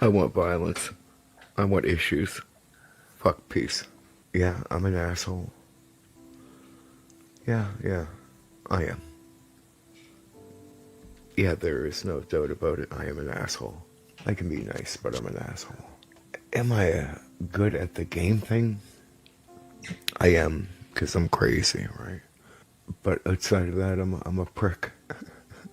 I want violence. I want issues. Fuck peace. Yeah, I'm an asshole. Yeah, I am. Yeah, there is no doubt about it. I am an asshole. I can be nice, but I'm an asshole. Am I good at the game thing? I am, because I'm crazy, right? But outside of that, I'm a prick.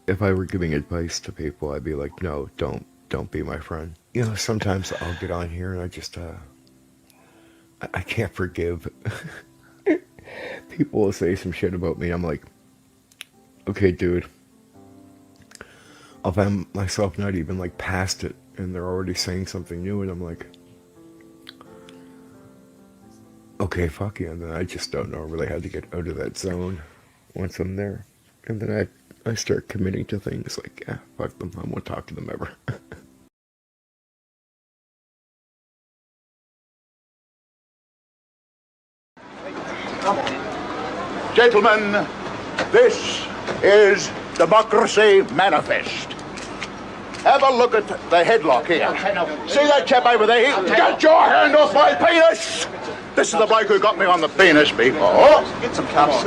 If I were giving advice to people, I'd be like, no, don't be my friend. You know, sometimes I'll get on here and I just, I can't forgive. People will say some shit about me. I'm like, okay, dude. I'll find myself not even like past it, and they're already saying something new, and I'm like, okay, fuck you. And then I just don't know really how to get out of that zone once I'm there. And then I start committing to things like, yeah, fuck them. I won't talk to them ever. Gentlemen, this is Democracy Manifest. Have a look at the headlock here. See that chap over there? Get your hand off my penis! This is the bloke who got me on the penis before. Get some cups.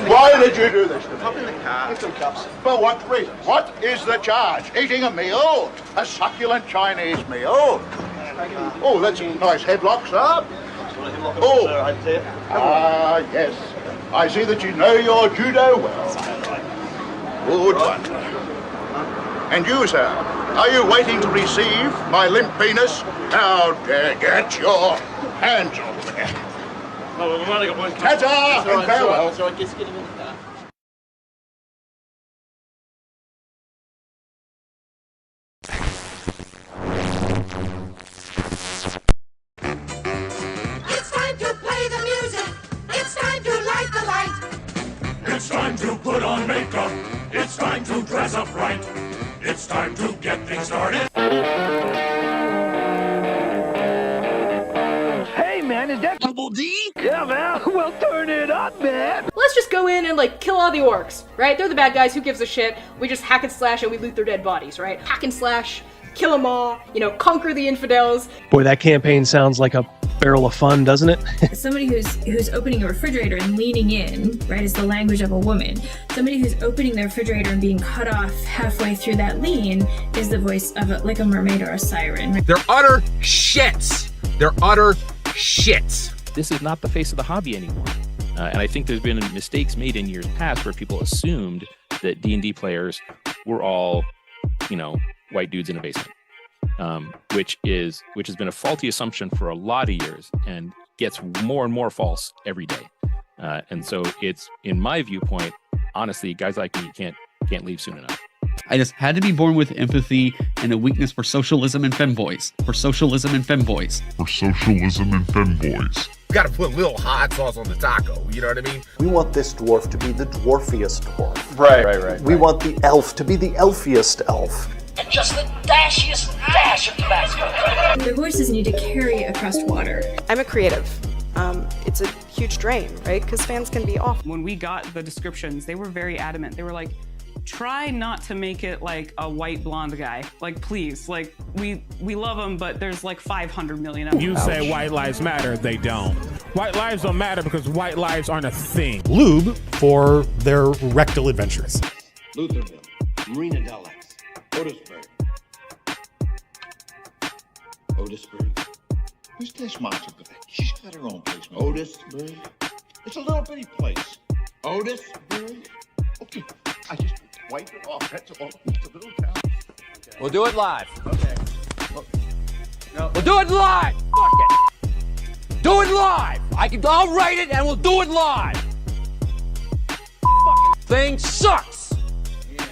Why did you do this to me? Pop in the car. Get some cups. For what reason? What is the charge? Eating a meal? A succulent Chinese meal? Oh, that's a nice headlock, sir. Oh, yes. I see that you know your judo well. Good one. And you, sir, are you waiting to receive my limp penis? How dare get your hands off me. No, we've only got one cup. Ta-ta and farewell. So I guess get him in the car. It's time to play the music. It's time to light the light. It's time to put on makeup. It's time to dress up right. It's time to get things started. Hey man, is that Double D? Yeah man, well turn it up man. Let's just go in and like kill all the orcs, right? They're the bad guys, who gives a shit? We just hack and slash and we loot their dead bodies, right? Hack and slash, kill them all, you know, conquer the infidels. Boy, that campaign sounds like a barrel of fun, doesn't it? Somebody who's opening a refrigerator and leaning in, right, is the language of a woman. Somebody who's opening their refrigerator and being cut off halfway through that lean is the voice of like a mermaid or a siren. They're utter shits. They're utter shits. This is not the face of the hobby anymore. And I think there's been mistakes made in years past where people assumed that D&D players were all, you know, white dudes in a basement. Which has been a faulty assumption for a lot of years and gets more and more false every day. And so it's, in my viewpoint, honestly, guys like me can't leave soon enough. I just had to be born with empathy and a weakness for socialism and femboys. For socialism and femboys. For socialism and femboys. You gotta put a little hot sauce on the taco, you know what I mean? We want this dwarf to be the dwarfiest dwarf. Right. We want the elf to be the elfiest elf. And just the dashiest dash of Tabasco. Their voices need to carry across water. I'm a creative. It's a huge drain, right? Because fans can be off. When we got the descriptions, they were very adamant. They were like, try not to make it like a white blonde guy. Like, please, like, we love him, but there's like 500 million of them. You say white lives matter, they don't. White lives don't matter because white lives aren't a thing. Lube for their rectal adventures. Lutherville, Marina Del Ex, Otisburg. Otisburg? Who's this monster? She's got her own place. Otisburg? It's a little bitty place. Otisburg? Okay, I just wipe it off. That's all. It's a little town. Okay. We'll do it live. Okay. No. We'll do it live. Fuck it. Do it live. I'll write it and we'll do it live. Fucking thing sucks. Yeah.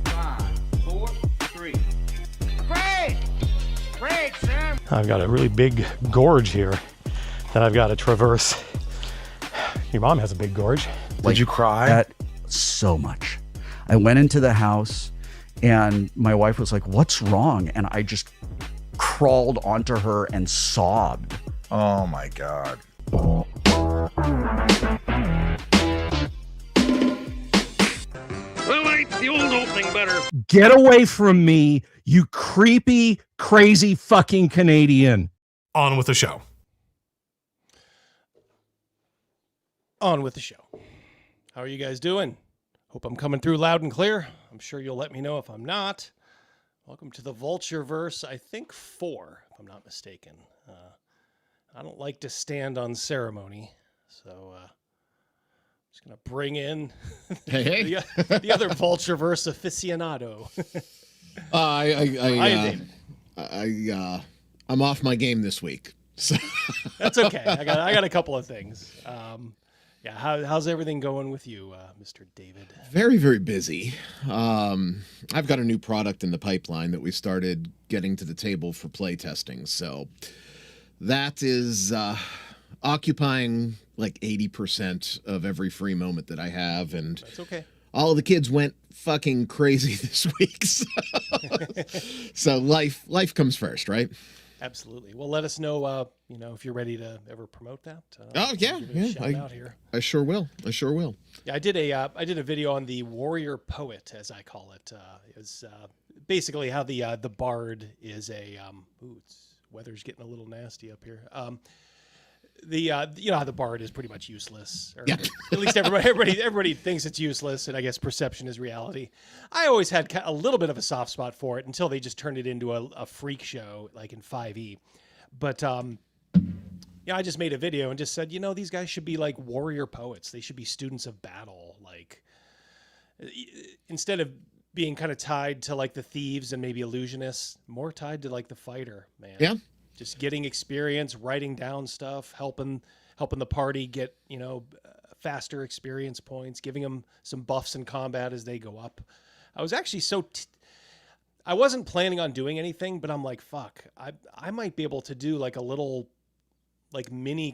5, 4, 3. Great, Sam. I've got a really big gorge here that I've got to traverse. Your mom has a big gorge. Did you cry? So much. I went into the house and my wife was like, "What's wrong?" And I just crawled onto her and sobbed. Oh my God. Well, ain't the old opening better? Get away from me, you creepy, crazy fucking Canadian. On with the show. On with the show. How are you guys doing? Hope I'm coming through loud and clear. I'm sure you'll let me know if I'm not. Welcome to the Vultureverse, I think 4, if I'm not mistaken. I don't like to stand on ceremony, so I'm just going to bring in the other Vultureverse aficionado. I'm off my game this week. So. That's okay. I got a couple of things. Yeah, how's everything going with you, Mr. David? Very, very busy. I've got a new product in the pipeline that we started getting to the table for play testing. So that is occupying like 80% of every free moment that I have. And that's okay. All of the kids went fucking crazy this week. So life comes first, right? Absolutely. Well, let us know, if you're ready to ever promote that. I sure will. Yeah, I did a video on the warrior poet, as I call it. It's basically how the bard is a. Weather's getting a little nasty up here. How the bard is pretty much useless, or at least everybody thinks it's useless, and I guess perception is reality. I always had a little bit of a soft spot for it until they just turned it into a freak show like in 5e. But I just made a video and just said, these guys should be like warrior poets. They should be students of battle, like instead of being kind of tied to like the thieves and maybe illusionists, more tied to like the fighter, man. Yeah. Just getting experience, writing down stuff, helping the party get, faster experience points, giving them some buffs in combat as they go up. I was actually I wasn't planning on doing anything, but I'm like, fuck, I might be able to do like a little, like mini,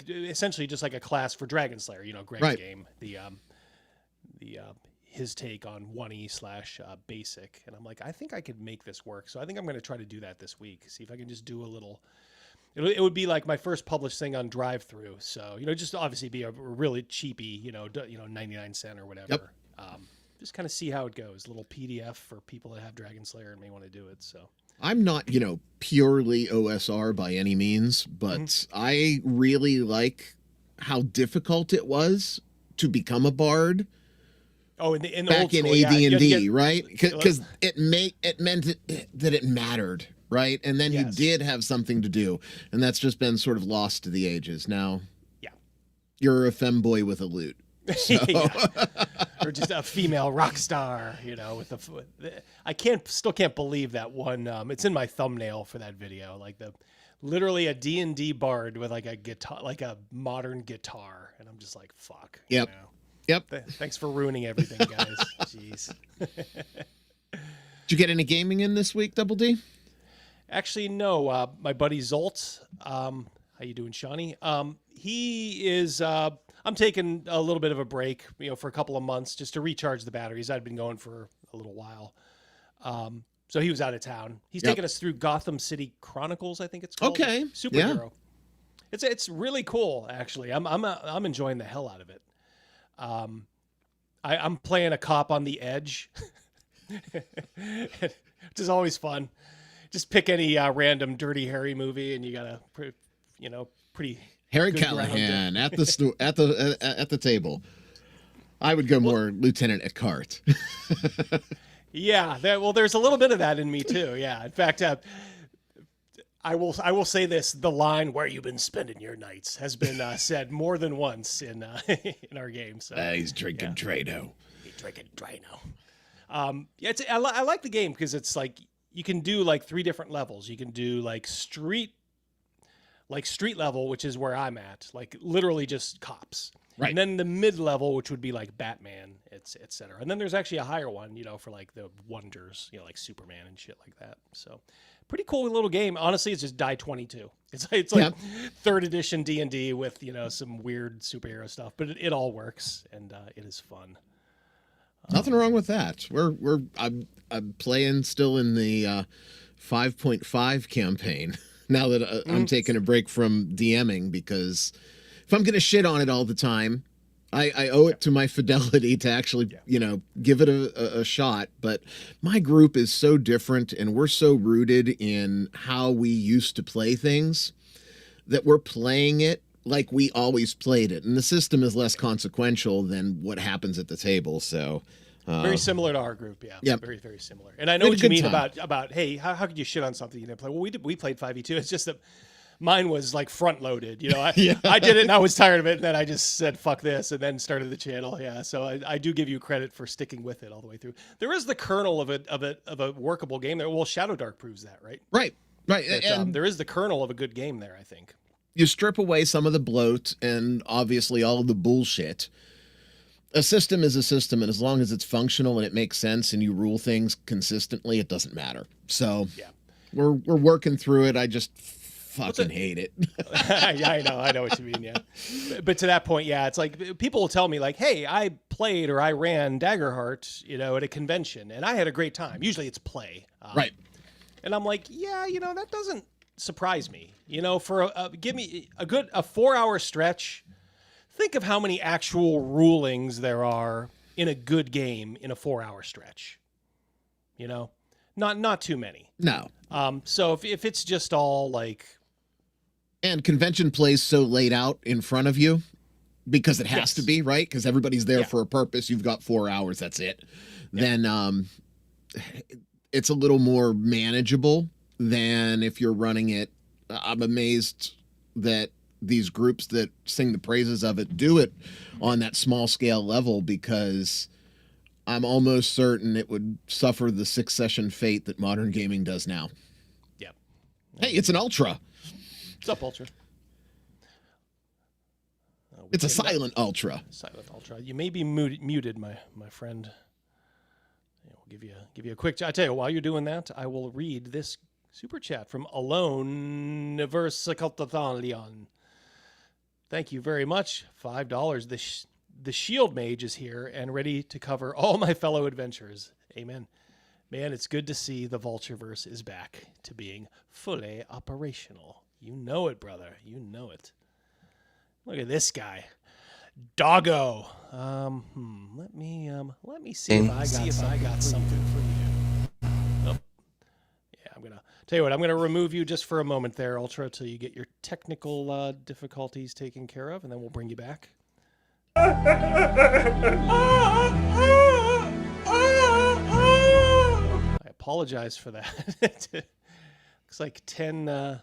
essentially just like a class for Dragonslayer, Greg's game, his take on 1E/basic. And I'm like, I think I could make this work. So I think I'm going to try to do that this week. See if I can just do a little, it would be like my first published thing on drive-through. So, just obviously be a really cheapy, 99 cent or whatever. Yep. Just kind of see how it goes. A little PDF for people that have Dragonslayer and may want to do it. So I'm not, purely OSR by any means, but I really like how difficult it was to become a bard. Oh, in the back old school, in AD&D, yeah. right? Because it meant that it mattered, right? And then you did have something to do, and that's just been sort of lost to the ages. Now, you're a femboy with a lute, so. Or just a female rock star, I still can't believe that one. It's in my thumbnail for that video, like literally a D&D bard with like a guitar, like a modern guitar, and I'm just like, fuck. Yep. Yep. Thanks for ruining everything, guys. Jeez. Did you get any gaming in this week, Double D? Actually, no. My buddy Zolt, how you doing, Shawnee? He is. I'm taking a little bit of a break, for a couple of months just to recharge the batteries. I'd been going for a little while. So he was out of town. He's taking us through Gotham City Chronicles, I think it's called. Okay. Superhero. Yeah. It's really cool, actually. I'm enjoying the hell out of it. I'm playing a cop on the edge, which is always fun. Just pick any random Dirty Harry movie, and you got a pretty Harry good Callahan at the table. I would go more Lieutenant Eckhart. Yeah, there's a little bit of that in me too. Yeah, in fact, I will say this: the line "Where you been spending your nights" has been said more than once in our game. So he's drinking Drano. He's drinking Drano. I like the game because it's like you can do like 3 different levels. You can do like street level, which is where I'm at, like literally just cops. Right. And then the mid level, which would be like Batman, et cetera. And then there's actually a higher one, for like the wonders, like Superman and shit like that. So pretty cool little game. Honestly, it's just Die 22. It's like 3rd edition D&D with, some weird superhero stuff, but it all works and it is fun. Nothing wrong with that. I'm playing still in the 5.5 campaign now that I'm taking a break from DMing, because if I'm going to shit on it all the time, I owe it to my fidelity to actually, you know, give it a shot. But my group is so different, and we're so rooted in how we used to play things that we're playing it like we always played it. And the system is less consequential than what happens at the table. So very similar to our group, yeah. Yeah. Very, very similar. And I know We what had you a good mean time. about hey, how could you shit on something you didn't play? Well, we played 5e2. It's just that mine was like front loaded. You know, I did it and I was tired of it, and then I just said fuck this and then started the channel. Yeah. So I do give you credit for sticking with it all the way through. There is the kernel of a workable game there. Well, Shadow Dark proves that, right? Right. Right. But, And there is the kernel of a good game there, I think. you strip away some of the bloat and obviously all of the bullshit. A system is a system, and as long as it's functional and it makes sense and you rule things consistently, it doesn't matter. So we're working through it. I just fucking hate it. Yeah, I know what you mean. Yeah, but to that point, yeah, it's like people will tell me like, "Hey, I played or I ran Daggerheart, you know, at a convention, and I had a great time." Usually, it's play, right? And I'm like, yeah, you know, that doesn't surprise me. You know, for give me a 4-hour stretch. Think of how many actual rulings there are in a good game in a 4-hour stretch. You know, not too many. No. So if it's just all like. And convention plays so laid out in front of you because it has to be, right? Because everybody's there for a purpose. You've got 4 hours. That's it. Then it's a little more manageable than if you're running it. I'm amazed that these groups that sing the praises of it do it on that small scale level, because I'm almost certain it would suffer the 6-session fate that modern gaming does now. Yeah. Hey, it's an ultra. What's up, Ultra? It's a silent ultra. Silent Ultra. You may be muted, my friend. Yeah, we'll give you a quick. I tell you, while you're doing that, I will read this super chat from Alone. Thank you very much. $5. The Shield Mage is here and ready to cover all my fellow adventures. Amen. Man, it's good to see the Vultureverse is back to being fully operational. You know it, brother. You know it. Look at this guy, Doggo. Let me see if I got something for you. Oh. Yeah, I'm gonna tell you what. I'm gonna remove you just for a moment there, Ultra, till you get your technical difficulties taken care of, and then we'll bring you back. I apologize for that. Looks like 10.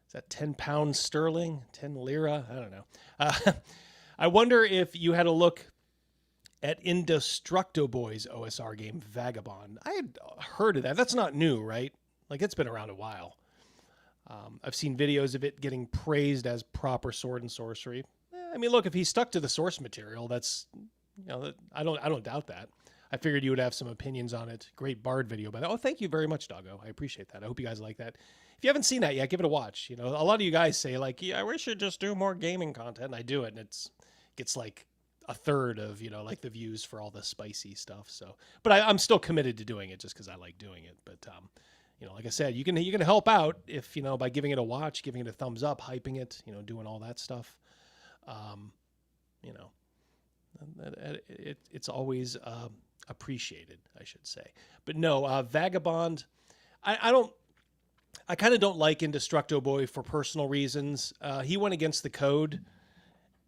Is that 10 pounds sterling? 10 lira? I don't know. I wonder if you had a look at Indestructoboy's OSR game, Vagabond. I had heard of that. That's not new, right? Like, it's been around a while. I've seen videos of it getting praised as proper sword and sorcery. I mean, look, if he stuck to the source material, that's, you know, I don't doubt that. I figured you would have some opinions on it. Great Bard video by that. Oh, thank you very much, Doggo. I appreciate that. I hope you guys like that. If you haven't seen that yet, give it a watch. You know, a lot of you guys say like, yeah, we should just do more gaming content. And I do it, and it gets like a third of, you know, like the views for all the spicy stuff. So, but I'm still committed to doing it just because I like doing it. But you know, like I said, you can help out if, you know, by giving it a watch, giving it a thumbs up, hyping it, you know, doing all that stuff. You know, it's always appreciated, I should say. But no, Vagabond, I kind of don't like Indestructoboy for personal reasons. He went against the code,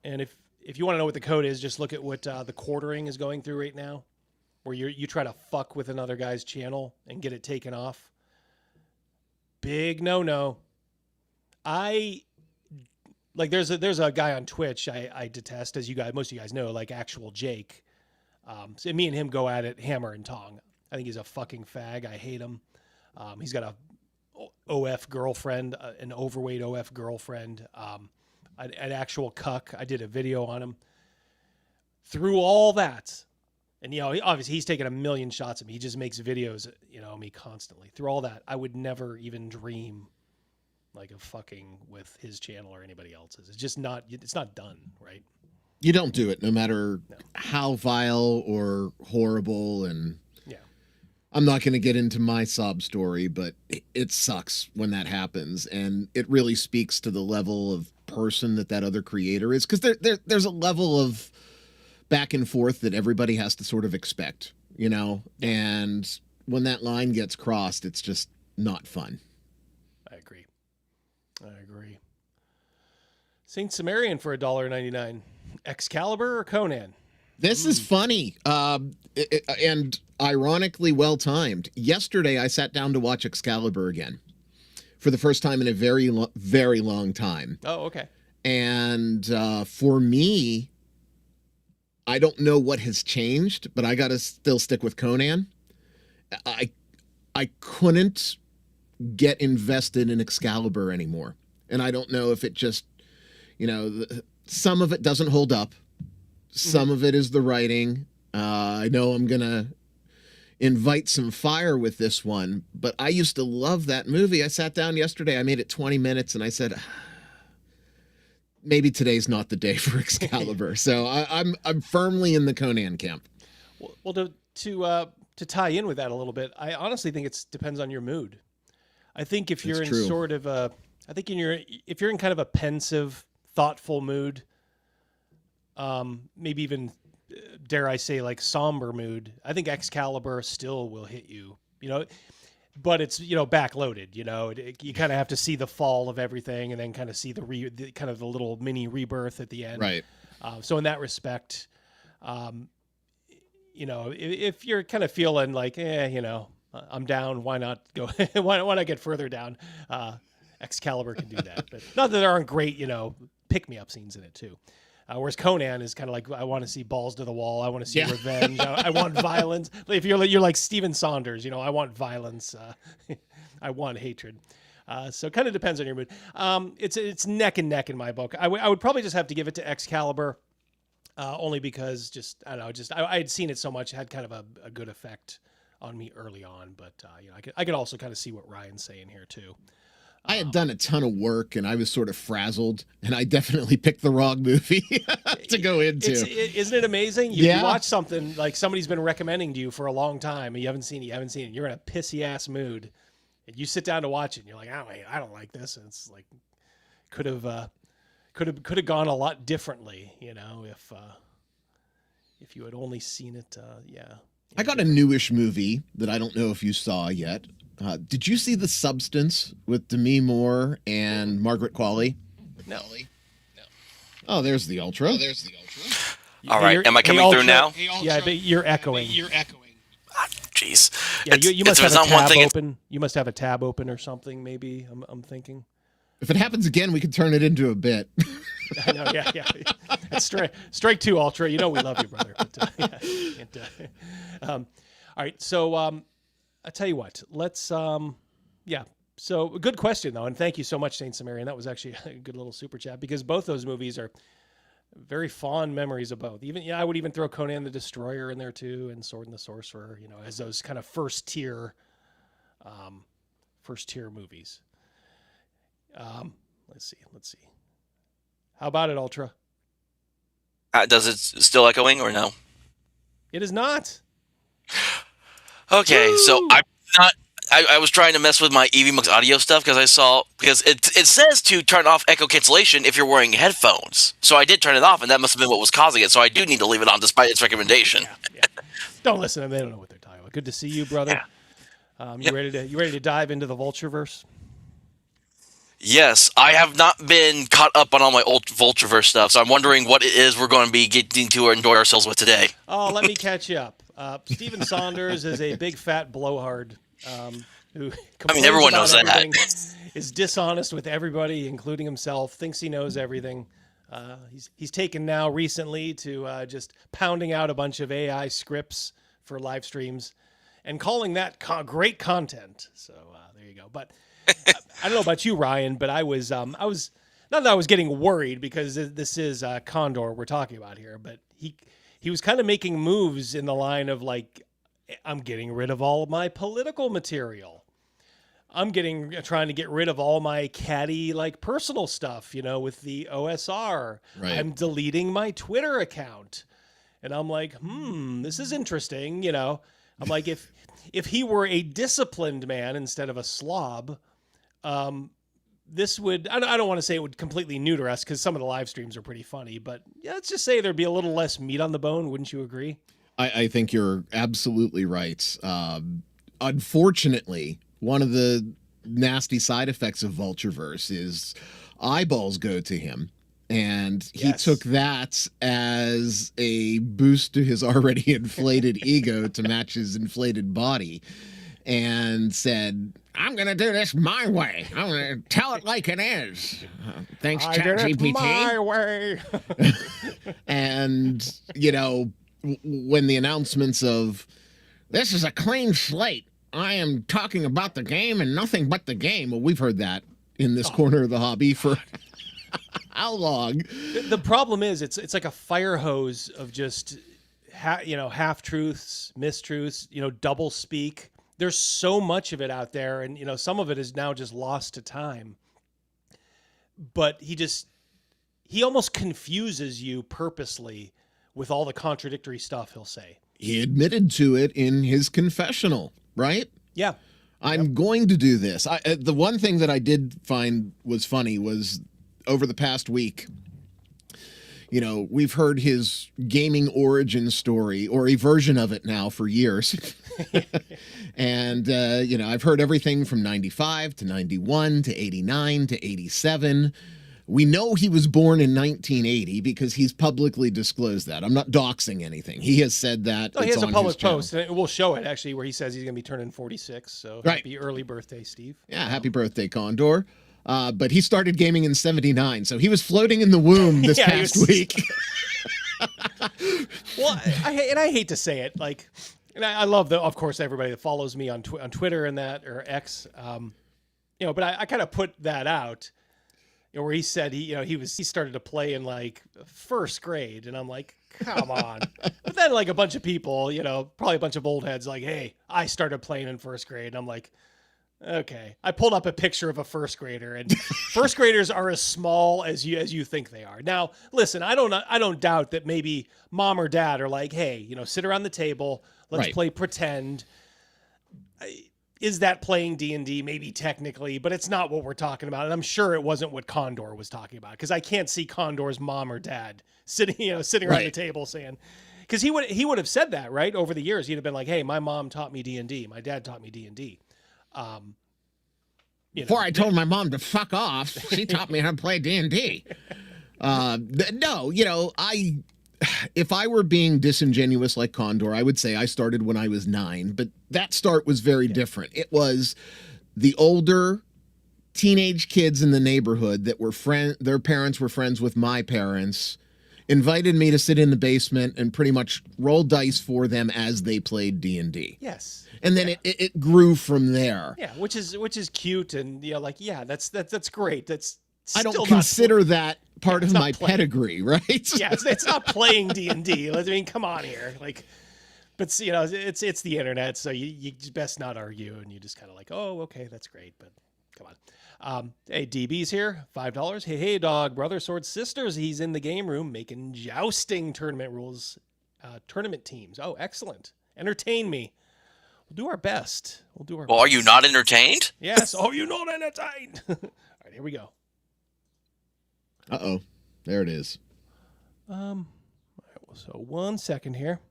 and if you want to know what the code is, just look at what the quartering is going through right now, where you try to fuck with another guy's channel and get it taken off. Big no. There's a guy on Twitch I detest, as most of you guys know, like Actual Jake. So me and him go at it hammer and tong. I think he's a fucking fag. I hate him. He's got a OF girlfriend, an overweight OF girlfriend, an actual cuck. I did a video on him. Through all that, and, you know, obviously he's taken a million shots at me. He just makes videos, you know, me constantly. Through all that, I would never even dream like of fucking with his channel or anybody else's. It's just not, it's not done, right? You don't do it, no matter how vile or horrible. And I'm not going to get into my sob story, but it sucks when that happens. And it really speaks to the level of person that other creator is. Because there's a level of back and forth that everybody has to sort of expect, you know? And when that line gets crossed, it's just not fun. I agree. Saint Sumerian for $1.99. Excalibur or Conan? This is funny, and ironically well-timed. Yesterday, I sat down to watch Excalibur again for the first time in a very, very long time. Oh, okay. And for me, I don't know what has changed, but I got to still stick with Conan. I couldn't get invested in Excalibur anymore. And I don't know if it just, you know, some of it doesn't hold up. Some of it is the writing. I know I'm going to invite some fire with this one, but I used to love that movie. I sat down yesterday, I made it 20 minutes, and I said, maybe today's not the day for Excalibur. So I'm firmly in the Conan camp. Well, to tie in with that a little bit, I honestly think it depends on your mood. I think if you're in sort of if you're in kind of a pensive, thoughtful mood, maybe even, dare I say, like somber mood, I think Excalibur still will hit you, you know, but it's, you know, backloaded, you know, you kind of have to see the fall of everything and then kind of see the kind of the little mini rebirth at the end. Right. So in that respect, you know, if you're kind of feeling like, you know, I'm down, why not go, why not get further down? Excalibur can do that, but not that there aren't great, you know, pick-me-up scenes in it too. Whereas Conan is kind of like, I want to see balls to the wall. I want to see revenge. I want violence. If you're like Stephen Saunders, you know, I want violence. I want hatred. So it kind of depends on your mood. It's neck and neck in my book. I would probably just have to give it to Excalibur, only because I don't know, I had seen it so much, it had kind of a good effect on me early on. But you know, I could also kind of see what Ryan's saying here too. I had done a ton of work and I was sort of frazzled, and I definitely picked the wrong movie to go into. Isn't it amazing? You watch something like somebody's been recommending to you for a long time and you haven't seen it. You're in a pissy ass mood and you sit down to watch it and you're like, oh, wait, I don't like this. And it's like, could have gone a lot differently, you know, if you had only seen it. I got a newish movie that I don't know if you saw yet. Did you see The Substance with Demi Moore and Margaret Qualley? No. Oh, there's the Ultra. All right, am I coming through now? Yeah, but you're echoing. Jeez. Yeah, you must have a tab open. You must have a tab open or something, maybe, I'm thinking. If it happens again, we could turn it into a bit. I know, yeah. That's strike two, Ultra. You know we love you, brother. But, all right, so I'll tell you what. Let's, So a good question, though, and thank you so much, Saint Sumerian. That was actually a good little super chat, because both those movies are very fond memories of both. Even I would even throw Conan the Destroyer in there, too, and Sword and the Sorcerer, you know, as those kind of first tier movies. Let's see. How about it, Ultra? Does it still echoing or no? It is not. Okay, so I was trying to mess with my EVMux audio stuff because it says to turn off echo cancellation if you're wearing headphones. So I did turn it off, and that must have been what was causing it. So I do need to leave it on despite its recommendation. Yeah. Don't listen to them; they don't know what they're talking about. Good to see you, brother. Yeah. You ready to dive into the Vultureverse? Yes, I have not been caught up on all my old Vultureverse stuff, so I'm wondering what it is we're going to be getting to enjoy ourselves with today. Oh, let me catch you up. Stephen Saunders is a big fat blowhard who everyone knows that. Is dishonest with everybody, including himself, thinks he knows everything. He's taken now recently to just pounding out a bunch of AI scripts for live streams and calling that great content. So there you go. But I don't know about you, Ryan, but I was not that I was getting worried, because this is Condor we're talking about here, but he was kind of making moves in the line of like, I'm getting rid of all of my political material. I'm trying to get rid of all my catty, like, personal stuff, you know, with the OSR. Right. I'm deleting my Twitter account. And I'm like, this is interesting, you know. I'm like, if he were a disciplined man instead of a slob, this would, I don't want to say it would completely neuter us because some of the live streams are pretty funny, but yeah, let's just say there'd be a little less meat on the bone. Wouldn't you agree? I think you're absolutely right. Unfortunately, one of the nasty side effects of Vultureverse is eyeballs go to him. And he took that as a boost to his already inflated ego to match his inflated body and said, I'm going to do this my way. I'm going to tell it like it is. Thanks, ChatGPT. My way. And, you know, when the announcements of this is a clean slate, I am talking about the game and nothing but the game. Well, we've heard that in this corner of the hobby for how long? The problem is it's like a fire hose of just half truths, mistruths, double speak. There's so much of it out there, and some of it is now just lost to time. But he almost confuses you purposely with all the contradictory stuff he'll say. He admitted to it in his confessional, right? Yeah. I'm going to do this. The one thing that I did find was funny was over the past week, we've heard his gaming origin story, or a version of it now, for years. And, I've heard everything from 95 to 91 to 89 to 87. We know he was born in 1980 because he's publicly disclosed that. I'm not doxing anything. He has said that. Oh, he has a public post, and we'll show it, actually, where he says he's going to be turning 46. So happy early birthday, Steve. Yeah, happy birthday, Condor. But he started gaming in 79, so he was floating in the womb this past week. Well, I hate to say it, and I love of course, everybody that follows me on Twitter and that, or X, but I kind of put that out, where he said he started to play in first grade, and I'm like, come on. But then a bunch of people, probably a bunch of old heads, hey, I started playing in first grade, and I'm like, okay. I pulled up a picture of a first grader, and first graders are as small as you think they are. Now, listen, I don't doubt that maybe mom or dad are like, hey, sit around the table, let's play pretend. Is that playing D&D? Maybe technically, but it's not what we're talking about. And I'm sure it wasn't what Condor was talking about, because I can't see Condor's mom or dad sitting around the table saying, because he would have said that, right? Over the years, he'd have been like, hey, my mom taught me D&D. My dad taught me D&D. Before I told my mom to fuck off, she taught me how to play D&D. No, if I were being disingenuous like Condor, I would say I started when I was 9, but that start was very different. It was the older teenage kids in the neighborhood that were their parents were friends with my parents, invited me to sit in the basement and pretty much roll dice for them as they played D&D. Yes. And then it grew from there. Yeah, which is cute, and that's great. I don't consider that part of my pedigree, right? Yeah, it's not playing D&D. I mean, come on here, but it's the internet, so you best not argue, and you just kind of oh, okay, that's great, but come on. Hey, DB's here, $5. Hey, dog, brother, sword sisters. He's in the game room making jousting tournament rules, tournament teams. Oh, excellent. Entertain me. We'll do our best. Well, are you not entertained? Yes. Are you not entertained? All right, here we go. Uh-oh. There it is. All right, so 1 second here.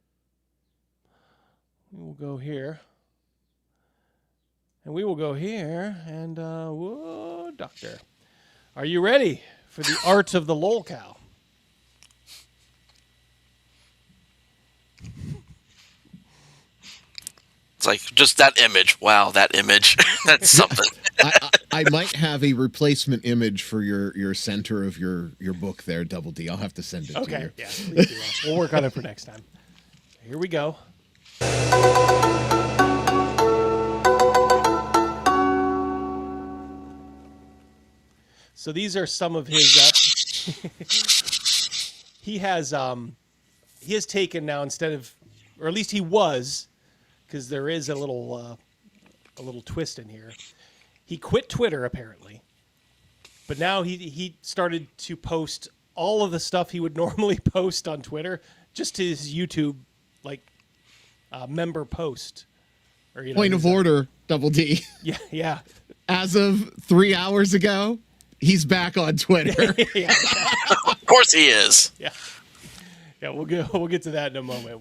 We will go here. And we will go here. And, whoa, doctor. Are you ready for the art of the lolcow? It's like just that image. Wow, that image. That's something. I might have a replacement image for your center of your book there, Double D. I'll have to send it to you. Okay, yeah. Please do. We'll work on it for next time. Here we go. So these are some of his. He has taken now, instead of, or at least he was, because there is a little twist in here. He quit Twitter apparently, but now he started to post all of the stuff he would normally post on Twitter just to his YouTube member post. Or, Point of order, Double D. Yeah. As of 3 hours ago, He's back on Twitter. Yeah. Of course he is. Yeah. Yeah, we'll get to that in a moment.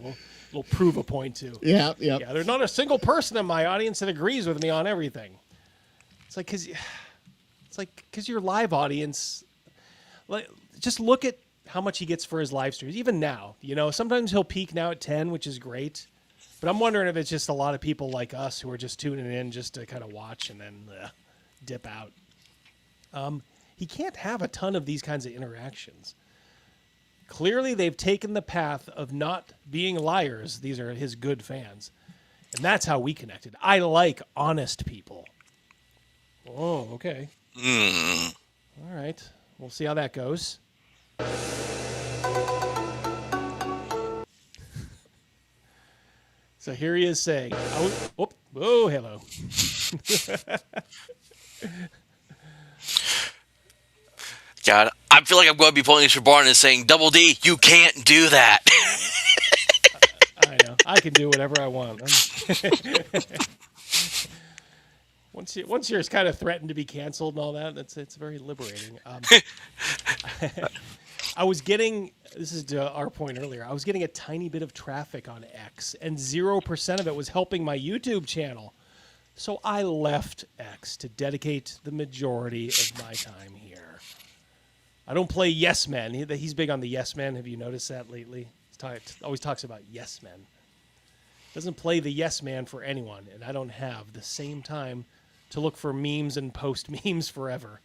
We'll prove a point too. Yeah. There's not a single person in my audience that agrees with me on everything. It's like because your live audience, like, just look at how much he gets for his live streams. Even now, sometimes he'll peak now at 10, which is great. But I'm wondering if it's just a lot of people like us who are just tuning in just to kind of watch and then dip out. He can't have a ton of these kinds of interactions. Clearly, they've taken the path of not being liars. These are his good fans. And that's how we connected. I like honest people. Oh, okay. All right. We'll see how that goes. So here he is saying, hello. God, I feel like I'm going to be pulling this bar and saying, Double D, you can't do that. I know. I can do whatever I want. Once you're kind of threatened to be canceled and all that, it's very liberating. I was getting, this is to our point earlier, I was getting a tiny bit of traffic on X, and 0% of it was helping my YouTube channel. So I left X to dedicate the majority of my time here. I don't play Yes Men. He's big on the Yes Men. Have you noticed that lately? He always talks about Yes Men. Doesn't play the Yes Man for anyone, and I don't have the same time to look for memes and post memes forever.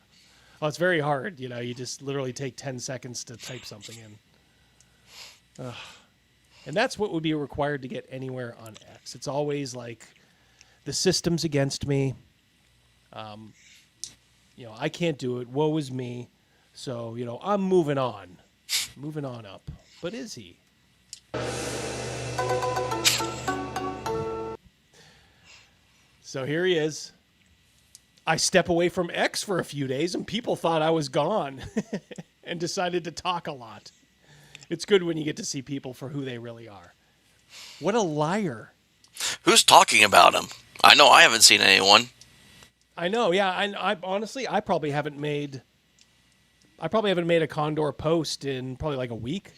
Oh, it's very hard. You just literally take 10 seconds to type something in. And that's what would be required to get anywhere on X. It's always like, the system's against me. I can't do it. Woe is me. So, I'm moving on. Moving on up. But is he? So here he is. I step away from X for a few days, and people thought I was gone and decided to talk a lot. It's good when you get to see people for who they really are. What a liar. Who's talking about him? I know I haven't seen anyone. I know, yeah. I honestly, I probably haven't made a Condor post in probably like a week.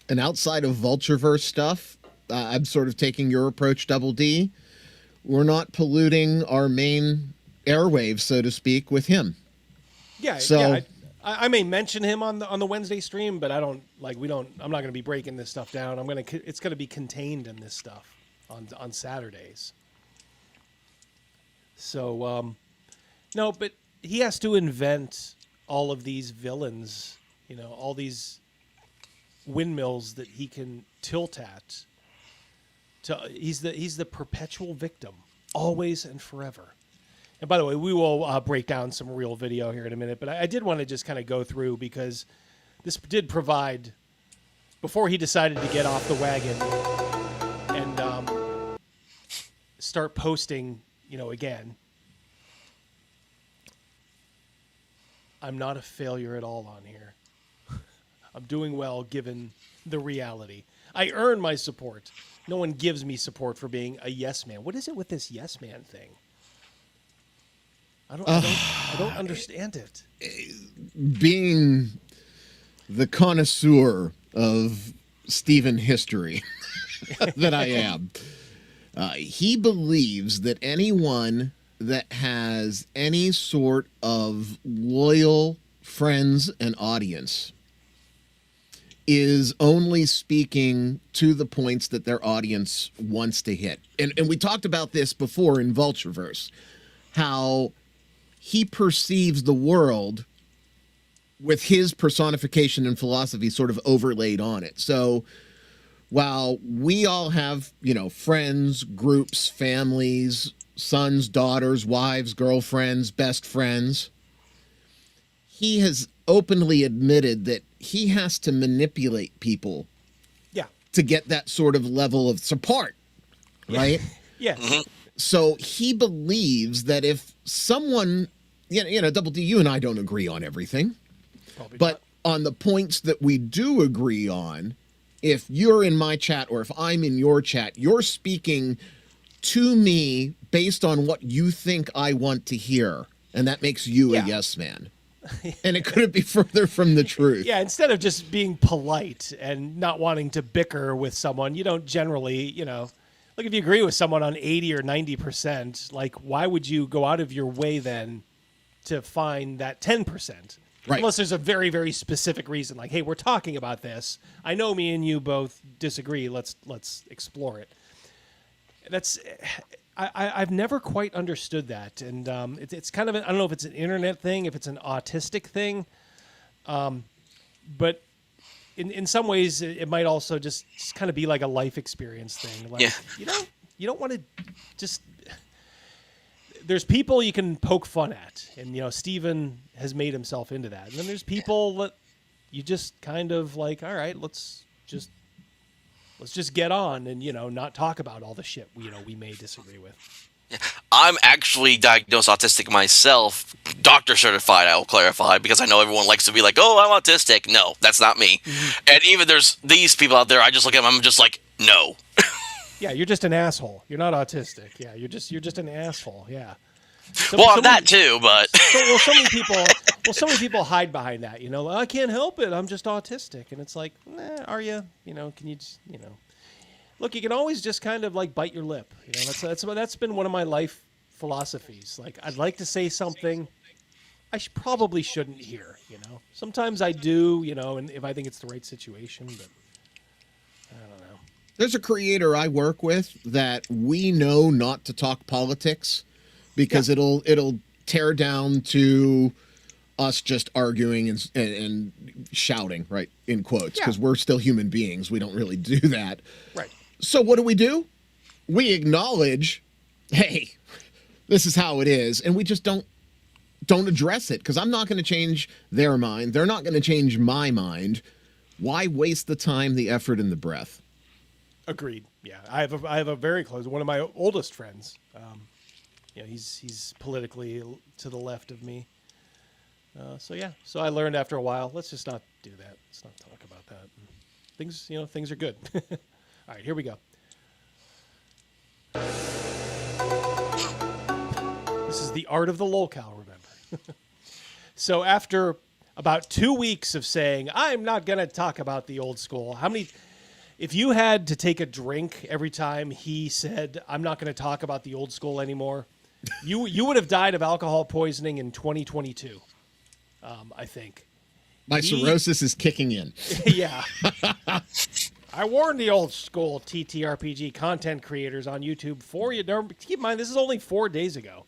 And outside of Vultureverse stuff, I'm sort of taking your approach, Double D. We're not polluting our main airwaves, so to speak, with him. Yeah, so yeah, I may mention him on the Wednesday stream, but I'm not going to be breaking this stuff down. It's going to be contained in this stuff on Saturdays. So, no, but he has to invent all of these villains, all these windmills that he can tilt at. He's the perpetual victim, always and forever. And by the way, we will break down some real video here in a minute, but I did want to just kind of go through because this did provide, before he decided to get off the wagon and start posting, again, I'm not a failure at all on here. I'm doing well given the reality. I earn my support. No one gives me support for being a yes man. What is it with this yes man thing? I don't understand it. Being the connoisseur of Stephen history that I am, he believes that anyone that has any sort of loyal friends and audience is only speaking to the points that their audience wants to hit. And we talked about this before in Vultureverse, how he perceives the world with his personification and philosophy sort of overlaid on it. So while we all have, friends, groups, families, sons, daughters, wives, girlfriends, best friends, he has openly admitted that he has to manipulate people to get that sort of level of support, right? Yeah. Mm-hmm. So he believes that if someone, Double D, you and I don't agree on everything, but on the points that we do agree on, if you're in my chat or if I'm in your chat, you're speaking to me based on what you think I want to hear, and that makes you a yes man. And it couldn't be further from the truth. Yeah, instead of just being polite and not wanting to bicker with someone, you don't generally, like if you agree with someone on 80 or 90%, like why would you go out of your way then to find that 10%? Right. Unless there's a very, very specific reason, like, hey, we're talking about this. I know me and you both disagree. Let's explore it. I've never quite understood that, and it's kind of I don't know if it's an internet thing, if it's an autistic thing, but in some ways it might also just kind of be like a life experience thing. Like, you don't want to just. There's people you can poke fun at, and Steven has made himself into that. And then there's people that you just kind of like, all right, let's just get on and not talk about all the shit we may disagree with. I'm actually diagnosed autistic myself, doctor certified, I will clarify, because I know everyone likes to be like, oh, I'm autistic. No, that's not me. Mm-hmm. And even there's these people out there, I just look at them, I'm just like, no. Yeah, you're just an asshole. You're not autistic. Yeah, you're just an asshole. Yeah. That too, but so many people hide behind that. I can't help it. I'm just autistic, and it's like, are you? Can you just, look? You can always just kind of like bite your lip. That's been one of my life philosophies. Like, I'd like to say something I probably shouldn't hear. Sometimes I do. And if I think it's the right situation, but I don't know. There's a creator I work with that we know not to talk politics because it'll tear down to us just arguing and shouting, right, in quotes, because we're still human beings. We don't really do that. Right. So what do? We acknowledge, hey, this is how it is, and we just don't address it because I'm not going to change their mind. They're not going to change my mind. Why waste the time, the effort, and the breath? Agreed. Yeah, I have a very close one of my oldest friends. He's politically to the left of me. So I learned after a while. Let's just not do that. Let's not talk about that. Things are good. All right, here we go. This is the art of the lolcow. Remember. So after about 2 weeks of saying I'm not going to talk about the old school, if you had to take a drink every time he said, I'm not going to talk about the old school anymore, you would have died of alcohol poisoning in 2022, I think. My cirrhosis is kicking in. Yeah. I warned the old school TTRPG content creators on YouTube keep in mind, this is only 4 days ago.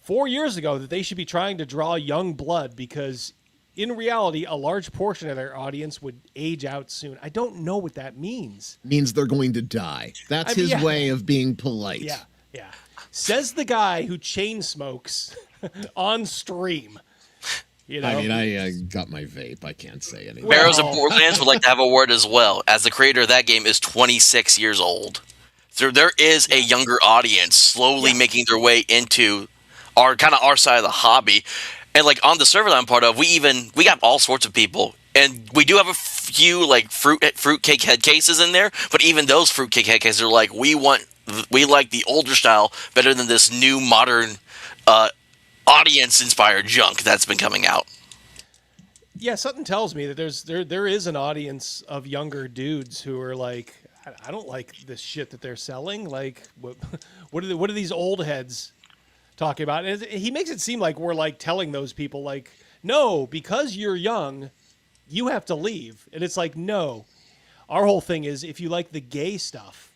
4 years ago that they should be trying to draw young blood because in reality, a large portion of their audience would age out soon. I don't know what that means. Means they're going to die. That's his way of being polite. Yeah. Says the guy who chain smokes on stream. I got my vape. I can't say anything. Barrows of Borderlands would like to have a word as well, as the creator of that game is 26 years old. So there is a younger audience slowly making their way into our side of the hobby. And like on the server that I'm part of, we got all sorts of people, and we do have a few like fruitcake head cases in there. But even those fruitcake head cases are like, we like the older style better than this new modern, audience inspired junk that's been coming out. Yeah, something tells me that there is an audience of younger dudes who are like, I don't like this shit that they're selling. Like, what are these old heads talking about? And he makes it seem like we're like telling those people like, no, because you're young, you have to leave. And it's like, no, our whole thing is if you like the gay stuff,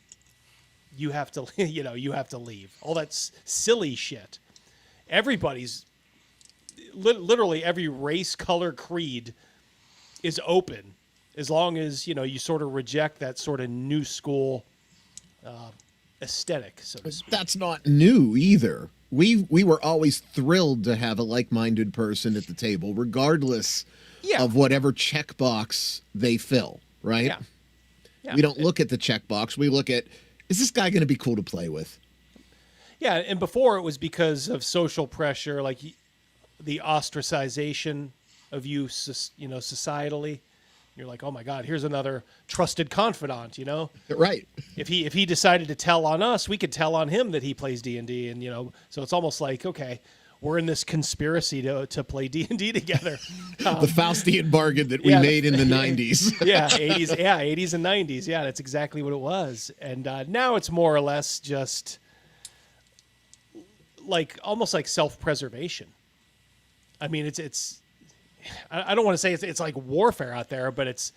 you have to, you have to leave. All that silly shit. Everybody's literally every race, color, creed is open as long as, you sort of reject that sort of new school aesthetic. So to speak. That's not new either. We were always thrilled to have a like-minded person at the table, regardless of whatever checkbox they fill, right? Yeah. We don't look at the checkbox. We look at, is this guy going to be cool to play with? Yeah, and before it was because of social pressure, like the ostracization of you, societally. You're like, oh my God, here's another trusted confidant, Right. If he decided to tell on us, we could tell on him that he plays D&D, and so it's almost like, okay, we're in this conspiracy to play D&D together. The Faustian bargain that we made in the 90s. Yeah, 80s and 90s. Yeah, that's exactly what it was. And now it's more or less just like almost like self-preservation. I mean, it's I don't want to say it's like warfare out there, but it's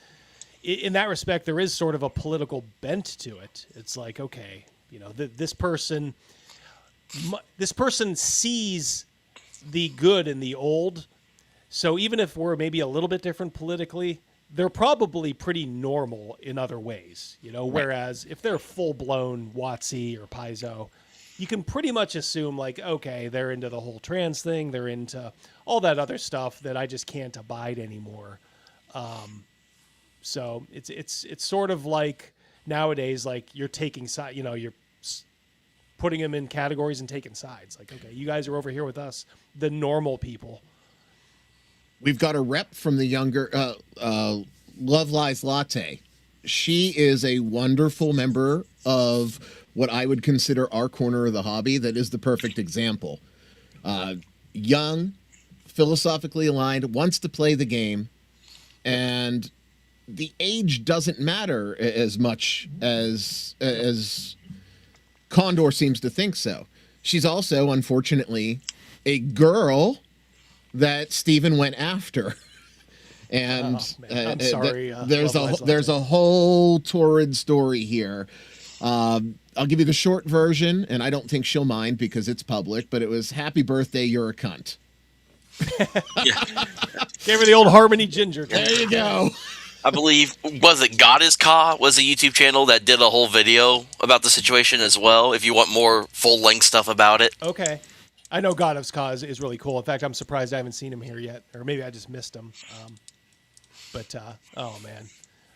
in that respect there is sort of a political bent to it. It's like, okay, you know, this person sees the good in the old. So even if we're maybe a little bit different politically, they're probably pretty normal in other ways, you know, whereas if they're full-blown WotC or Paizo, you can pretty much assume like, okay, they're into the whole trans thing. They're into all that other stuff that I just can't abide anymore. So it's sort of like nowadays, like you're taking side, you know, you're putting them in categories and taking sides. Like, okay, you guys are over here with us, the normal people. We've got a rep from the younger Love Lies Latte. She is a wonderful member of what I would consider our corner of the hobby. That is the perfect example. Young, philosophically aligned, wants to play the game, and the age doesn't matter as much as Condor seems to think so. She's also, unfortunately, a girl that Steven went after. And I'm sorry. There's a whole torrid story here. I'll give you the short version, and I don't think she'll mind because it's public, but it was happy birthday, you're a cunt. Gave her the old Harmony Ginger. There you go. I believe, was it Goddess Ka was a YouTube channel that did a whole video about the situation as well, if you want more full-length stuff about it. Okay. I know Goddess Ka is really cool. In fact, I'm surprised I haven't seen him here yet, or maybe I just missed him. Oh, man.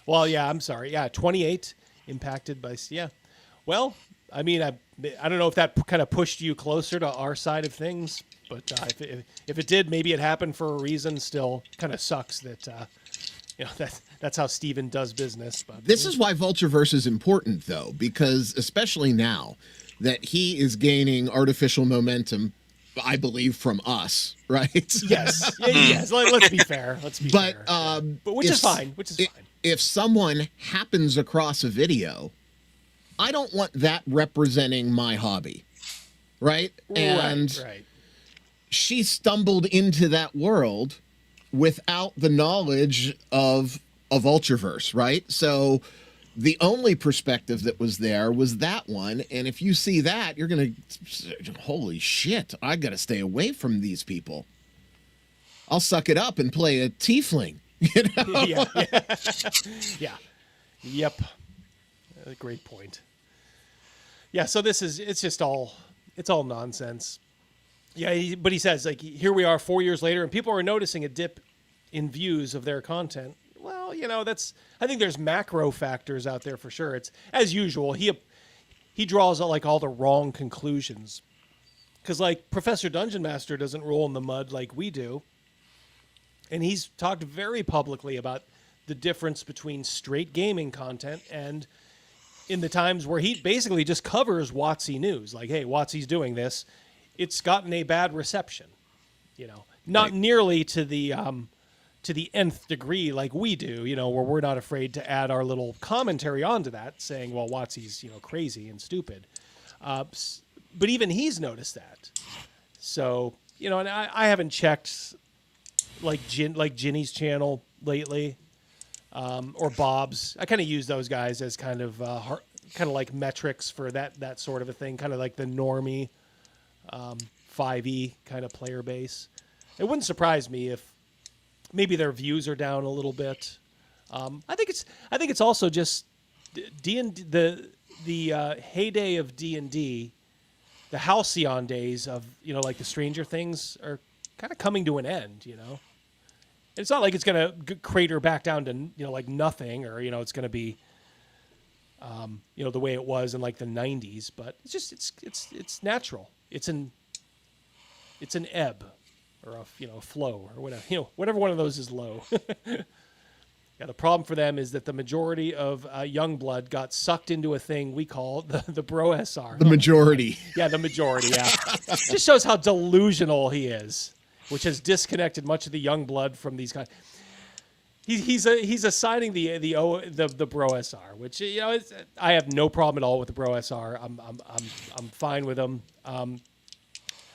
Well, yeah, I'm sorry. Yeah, 28, impacted by, yeah. Well, I mean, I don't know if that kind of pushed you closer to our side of things, but if it did, maybe it happened for a reason. Still kind of sucks that, you know, that's how Steven does business. But this is why Vultureverse is important, though, because especially now that he is gaining artificial momentum, I believe, from us, right? Yes. Yes. Let's be fair. Fair. But which is fine. If someone happens across a video, I don't want that representing my hobby, right? And right. She stumbled into that world without the knowledge of a Vultureverse, right? So the only perspective that was there was that one. And if you see that, you're going to, holy shit, I got to stay away from these people. I'll suck it up and play a tiefling. You know? Yeah. Yep. A great point. Yeah. So it's all nonsense. Yeah. But he says, like, here we are 4 years later and people are noticing a dip in views of their content. Well, you know, I think there's macro factors out there for sure. It's as usual. He draws like all the wrong conclusions, because like Professor Dungeon Master doesn't roll in the mud like we do, and he's talked very publicly about the difference between straight gaming content and in the times where he basically just covers WotC news, like, hey, WotC's doing this. It's gotten a bad reception, you know, not nearly to the nth degree like we do, you know, where we're not afraid to add our little commentary onto that, saying, well, WotC's, you know, crazy and stupid. But even he's noticed that. So, you know, and I haven't checked like Ginny's channel lately, or Bob's. I kind of use those guys as kind of like metrics for that sort of a thing, kind of like the normie 5e kind of player base. It wouldn't surprise me if maybe their views are down a little bit. I think it's also just D&D, the heyday of D&D, the halcyon days of, you know, like the Stranger Things are kind of coming to an end, you know. It's not like it's going to crater back down to, you know, like nothing, or, you know, it's going to be, you know, the way it was in like the 90s, but it's just, it's natural. It's an ebb or a, you know, flow or whatever, you know, whatever one of those is low. Yeah, the problem for them is that the majority of young blood got sucked into a thing we call the bro SR. The majority. Yeah, the majority. Yeah, just shows how delusional he is, which has disconnected much of the young blood from these guys. He's assigning the bro SR, which I have no problem at all with the bro SR. I'm fine with them.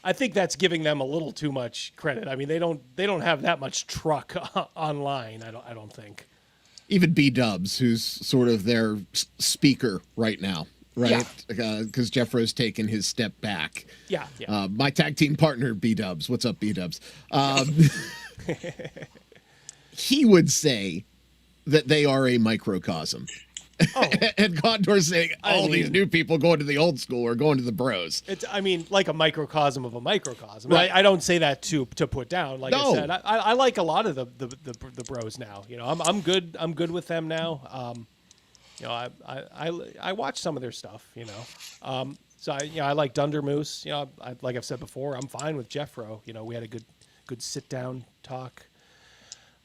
I think that's giving them a little too much credit. I mean, they don't have that much truck online. I don't think. Even B-Dubs, who's sort of their speaker right now, right? Because Jeffro's taken his step back. Yeah. My tag team partner, B-Dubs. What's up, B-Dubs? He would say that they are a microcosm. Oh. And Condor saying these new people going to the old school or going to the bros. It's like a microcosm of a microcosm. Right. I don't say that to put down. Like No. I said, I like a lot of the bros now. I'm good with them now. I watch some of their stuff. So I like Dunder Moose. Like I've said before, I'm fine with Jeffro. We had a good sit down talk.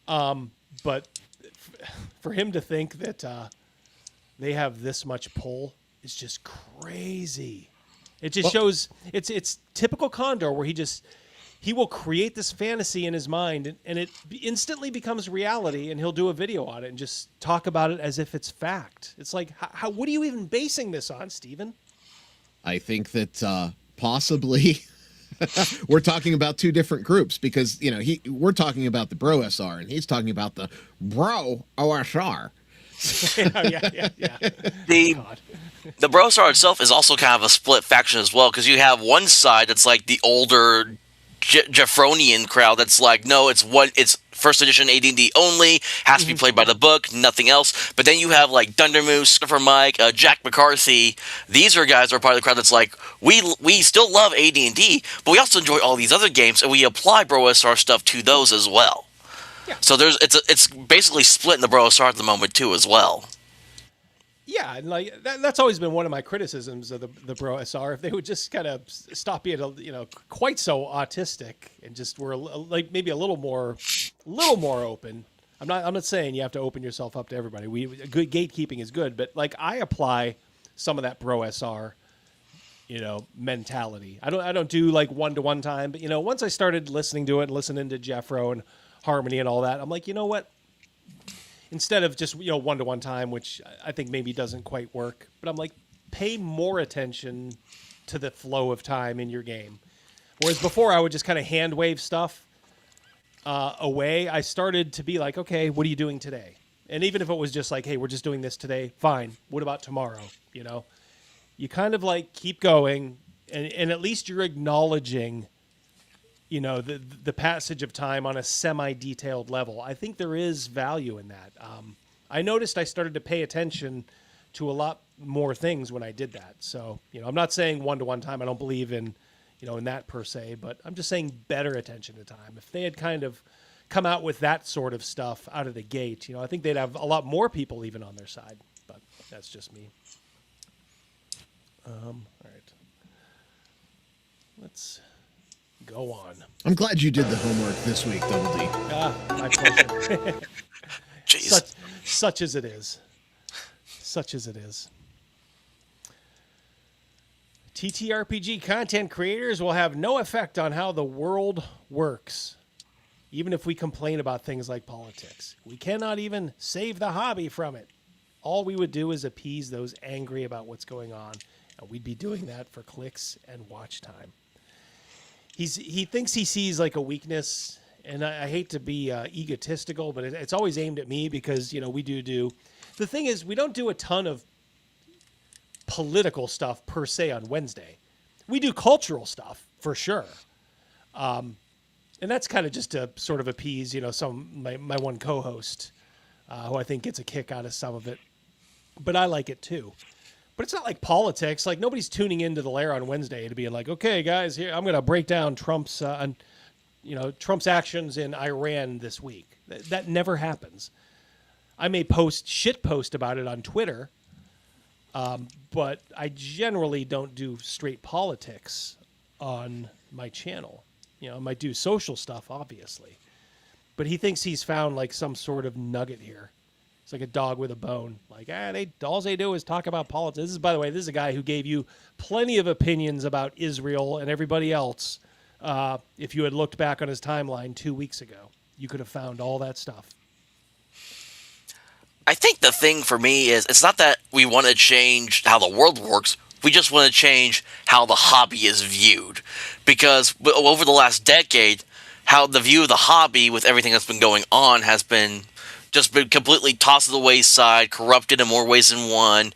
But for him to think that they have this much pull is just crazy. It just shows it's typical Condor, where he will create this fantasy in his mind and it instantly becomes reality, and he'll do a video on it and just talk about it as if it's fact. It's like, what are you even basing this on, Steven? I think that possibly we're talking about two different groups, because we're talking about the bro SR and he's talking about the bro OSR. yeah. The Brosar itself is also kind of a split faction as well, because you have one side that's like the older Jeffronian crowd that's like, no, it's first edition AD&D only, has to be played by the book, nothing else. But then you have like Dundermoose, Christopher Mike, Jack McCarthy. These are guys who are part of the crowd that's like, we still love AD&D, but we also enjoy all these other games, and we apply BroSR stuff to those as well. Yeah. So it's basically split in the BroSR at the moment too as well. Yeah, and like that's always been one of my criticisms of the Bro SR. If they would just kind of stop being quite so autistic and just were like maybe a little more open. I'm not saying you have to open yourself up to everybody. Good gatekeeping is good, but like I apply some of that Bro SR, mentality. I don't do like one-to-one time, but once I started listening to it and listening to Jeffro and Harmony and all that, I'm like, you know what? Instead of just, one-to-one time, which I think maybe doesn't quite work, but I'm like, pay more attention to the flow of time in your game. Whereas before I would just kind of hand wave stuff away. I started to be like, okay, what are you doing today? And even if it was just like, hey, we're just doing this today, fine. What about tomorrow? You kind of like keep going, and at least you're acknowledging the passage of time on a semi-detailed level. I think there is value in that. I noticed I started to pay attention to a lot more things when I did that. So, I'm not saying one-to-one time. I don't believe in, in that per se, but I'm just saying better attention to time. If they had kind of come out with that sort of stuff out of the gate, I think they'd have a lot more people even on their side, but that's just me. All right. Let's go on. I'm glad you did the homework this week, Double D. My pleasure. Jeez. Such as it is. Such as it is. TTRPG content creators will have no effect on how the world works, even if we complain about things like politics. We cannot even save the hobby from it. All we would do is appease those angry about what's going on, and we'd be doing that for clicks and watch time. He thinks he sees like a weakness, and I hate to be egotistical, but it's always aimed at me because, we do. The thing is, we don't do a ton of political stuff per se on Wednesday. We do cultural stuff for sure. And that's kind of just to sort of appease, my one co-host, who I think gets a kick out of some of it. But I like it too. But it's not like politics. Like nobody's tuning into the Lair on Wednesday to be like, okay, guys, here I'm going to break down Trump's actions in Iran this week. That never happens. I may shit post about it on Twitter, but I generally don't do straight politics on my channel. I might do social stuff, obviously. But he thinks he's found like some sort of nugget here. It's like a dog with a bone. Like, all they do is talk about politics. This is, by the way, this is a guy who gave you plenty of opinions about Israel and everybody else. If you had looked back on his timeline 2 weeks ago, you could have found all that stuff. I think the thing for me is it's not that we want to change how the world works. We just want to change how the hobby is viewed. Because over the last decade, how the view of the hobby with everything that's been going on has been completely tossed to the wayside, corrupted in more ways than one.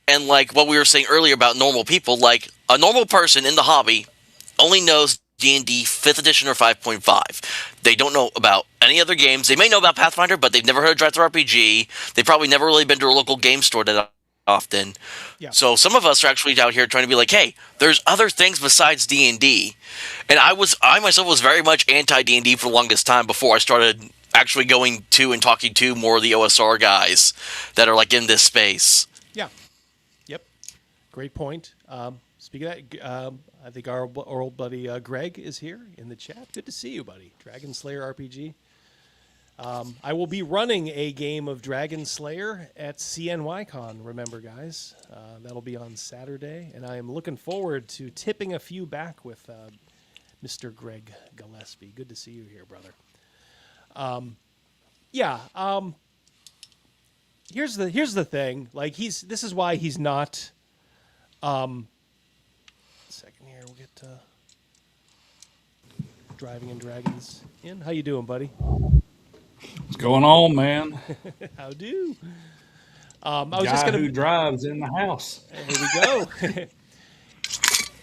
And like what we were saying earlier about normal people, like a normal person in the hobby only knows D&D 5th edition or 5.5. They don't know about any other games. They may know about Pathfinder, but they've never heard of Dragonslayer RPG. They've probably never really been to a local game store that often. Yeah. So some of us are actually out here trying to be like, hey, there's other things besides D&D. And I myself was very much anti-D&D for the longest time before I started actually going to and talking to more of the OSR guys that are like in this space. Yeah. Yep. Great point. Speaking of that, I think our old buddy Greg is here in the chat. Good to see you, buddy. Dragonslayer RPG. I will be running a game of Dragonslayer at CNYCon, remember, guys. That'll be on Saturday, and I am looking forward to tipping a few back with Mr. Greg Gillespie. Good to see you here, brother. Here's the thing. Like, this is why he's not... second here, we'll get Driving and Dragons in. How you doing, buddy? What's going on, man? How do? Who drives in the house. Here we go.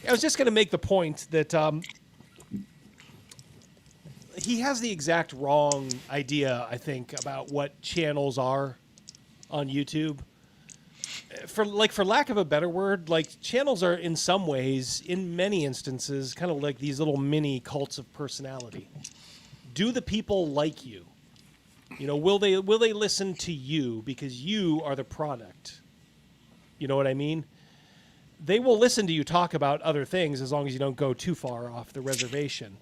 I was just going to make the point that he has the exact wrong idea, I think, about what channels are on YouTube. For lack of a better word, like, channels are in some ways, in many instances, kind of like these little mini cults of personality. Do the people like you? You know, will they listen to you because you are the product? You know what I mean? They will listen to you talk about other things as long as you don't go too far off the reservation.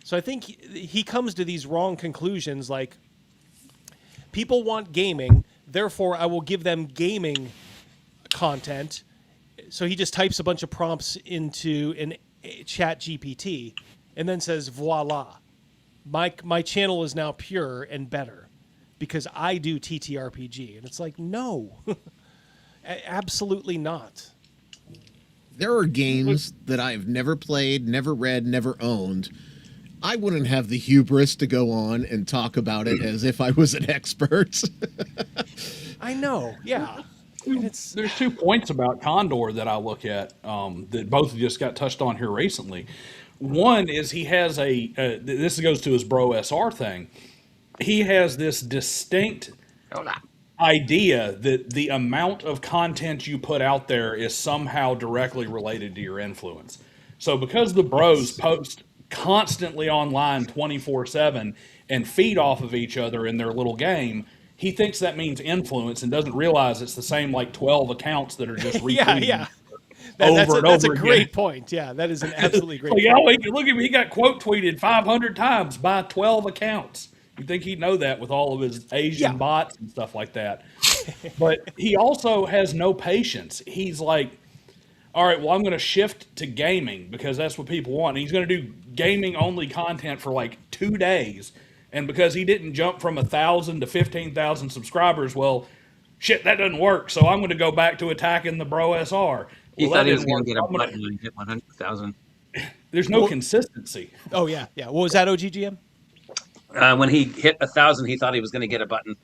So I think he comes to these wrong conclusions, like, people want gaming, therefore I will give them gaming content. So he just types a bunch of prompts into an chat GPT and then says, voila, my channel is now pure and better because I do TTRPG. And it's like, no, absolutely not. There are games that I've never played, never read, never owned. I wouldn't have the hubris to go on and talk about it as if I was an expert. I know, yeah. There's 2 points about Condor that I look at that both just got touched on here recently. One is he has this goes to his bro SR thing. He has this distinct idea that the amount of content you put out there is somehow directly related to your influence. So because the bros post constantly online 24/7 and feed off of each other in their little game, he thinks that means influence and doesn't realize it's the same like 12 accounts that are just retweeting. Yeah. That's a great point. Yeah, that is an absolutely great point. Look at me, he got quote tweeted 500 times by 12 accounts. You'd think he'd know that with all of his Asian bots and stuff like that. But he also has no patience. He's like, all right, well, I'm going to shift to gaming because that's what people want. And he's going to do gaming-only content for like 2 days. And because he didn't jump from 1,000 to 15,000 subscribers, well, shit, that doesn't work. So I'm going to go back to attacking the bro SR. He thought he was going to get a button when he hit 100,000. There's no consistency. Oh, yeah. What was that, OGGM? When he hit 1,000, he thought he was going to get a button.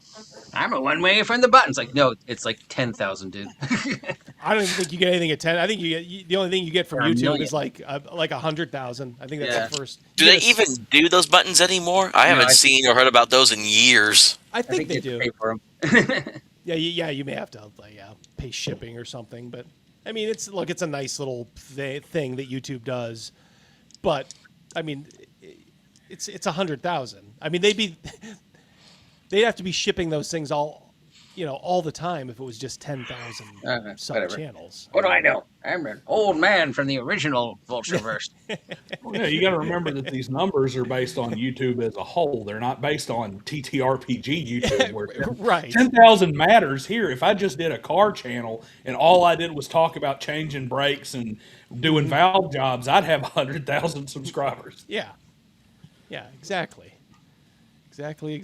I'm a one-way from the buttons. Like, no, it's like 10,000, dude. I don't even think you get anything at 10. I think the only thing you get from YouTube is like 100,000. I think that's the first. Do they even do those buttons anymore? I haven't seen or heard about those in years. I think they do. Pay for them. Yeah, you may have to pay shipping or something, but I mean, it's a nice little thing that YouTube does, but I mean, it's 100,000. I mean, they'd have to be shipping those things all all the time if it was just 10,000 sub whatever. channels. What do I know? I'm an old man from the original Vultureverse. Well, yeah, you got to remember that these numbers are based on YouTube as a whole. They're not based on TTRPG YouTube. Where Right. 10,000 matters here. If I just did a car channel and all I did was talk about changing brakes and doing valve jobs, I'd have 100,000 subscribers. Yeah. Yeah, exactly. Exactly.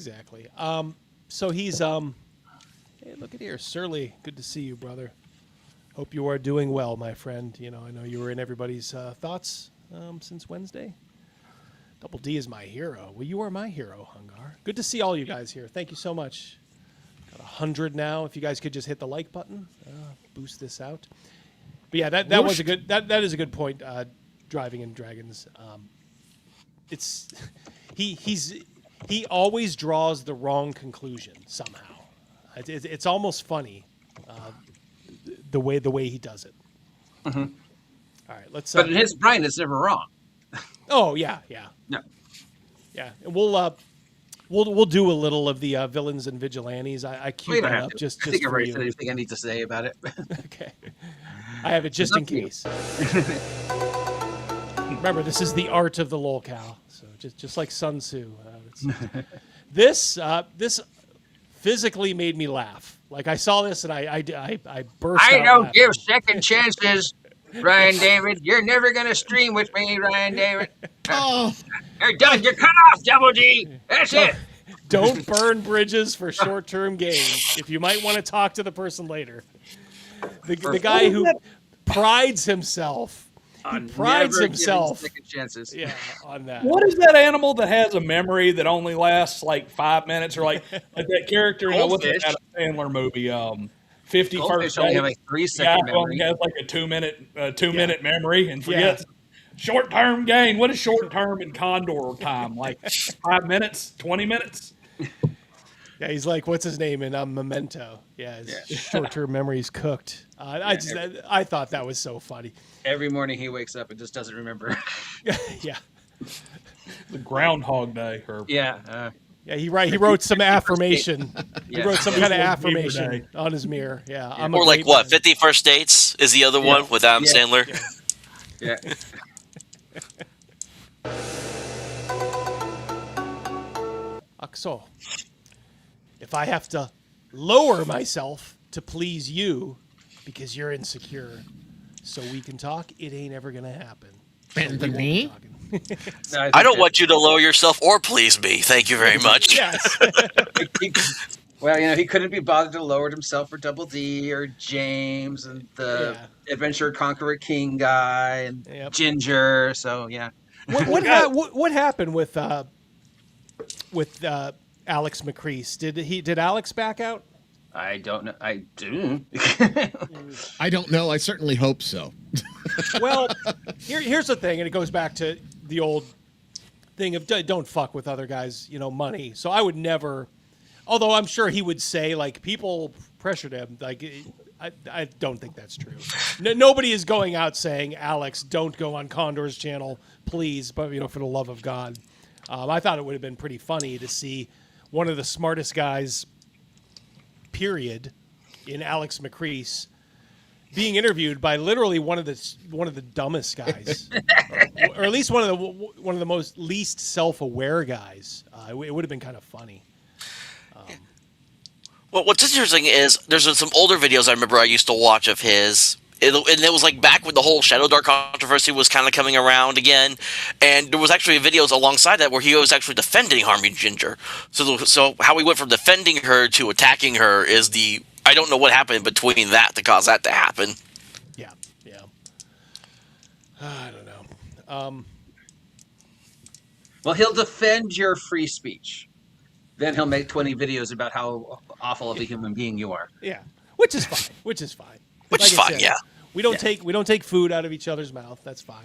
So he's hey, look at here, Surly. Good to see you, brother. Hope you are doing well, my friend. I know you were in everybody's thoughts since Wednesday. Double D is my hero. Well, you are my hero, Hungar. Good to see all you guys here. Thank you so much. Got 100 now. If you guys could just hit the like button, boost this out. But yeah, that was a good. That is a good point. Driving in Dragons. It's he always draws the wrong conclusion somehow. It's almost funny. The way he does it. Mm-hmm. All right, let's. But in his brain, it's never wrong. Oh yeah. No. Yeah, and we'll do a little of the villains and vigilantes. I queued that up just I think I've for already you. said everything I need to say about it. Okay, I have it just in case. Remember, this is the art of the lolcow. So just like Sun Tzu. This physically made me laugh. Like I saw this and I burst out I don't laughing. give second chances, Ryan David. You're never gonna stream with me, Ryan David. Oh. You're done. You're cut off, Double D. That's it. Don't burn bridges for short-term gain. If you might want to talk to the person later. The guy who prides himself. He prides Never himself. giving second chances. Yeah, on that. What is that animal that has a memory that only lasts like 5 minutes, or like that character? What's that Adam Sandler movie? 50 Goldfish First only Dates. have like 3 second Yeah, only memory. has like a 2-minute memory and forgets. Short-term gain. What is short-term in Condor time? Like 5 minutes, 20 minutes? Yeah, he's like, what's his name in Memento? Yeah, his short-term memory's cooked. I thought that was so funny. Every morning he wakes up and just doesn't remember. Yeah. The Groundhog Day. Yeah, he wrote some affirmation. He wrote some kind of affirmation on his mirror. Yeah, I'm or a like great what? man. 50 First Dates is the other one with Adam Sandler. Yeah. So, if I have to lower myself to please you because you're insecure so we can talk, it ain't ever going to happen. Anthony? I don't want you to lower yourself or please me. Thank you very much. Yes. Well, he couldn't be bothered to lower himself for Double D or James and the Adventure Conqueror King guy and Ginger. So yeah. What happened with Alex McCrease? Did Alex back out? I don't know. I do. I don't know. I certainly hope so. Well, here's the thing, and it goes back to the old thing of don't fuck with other guys, money. So I would never, although I'm sure he would say, like, people pressured him. Like, I don't think that's true. Nobody is going out saying, Alex, don't go on Condor's channel, please, but, for the love of God. I thought it would have been pretty funny to see one of the smartest guys, period, in Alex McCrease being interviewed by literally one of the dumbest guys, or at least one of the most least self-aware guys. It would have been kind of funny. Well, what's interesting is there's some older videos I remember I used to watch of his. And it was like back when the whole Shadow Dark controversy was kind of coming around again, and there was actually videos alongside that where he was actually defending Harmony Ginger. So how we went from defending her to attacking her is I don't know what happened between that to cause that to happen. Yeah. I don't know. Well, he'll defend your free speech. Then he'll make 20 videos about how awful of a human being you are. Yeah, which is fine. Which is Like I fine, said, yeah. We don't take food out of each other's mouth. That's fine.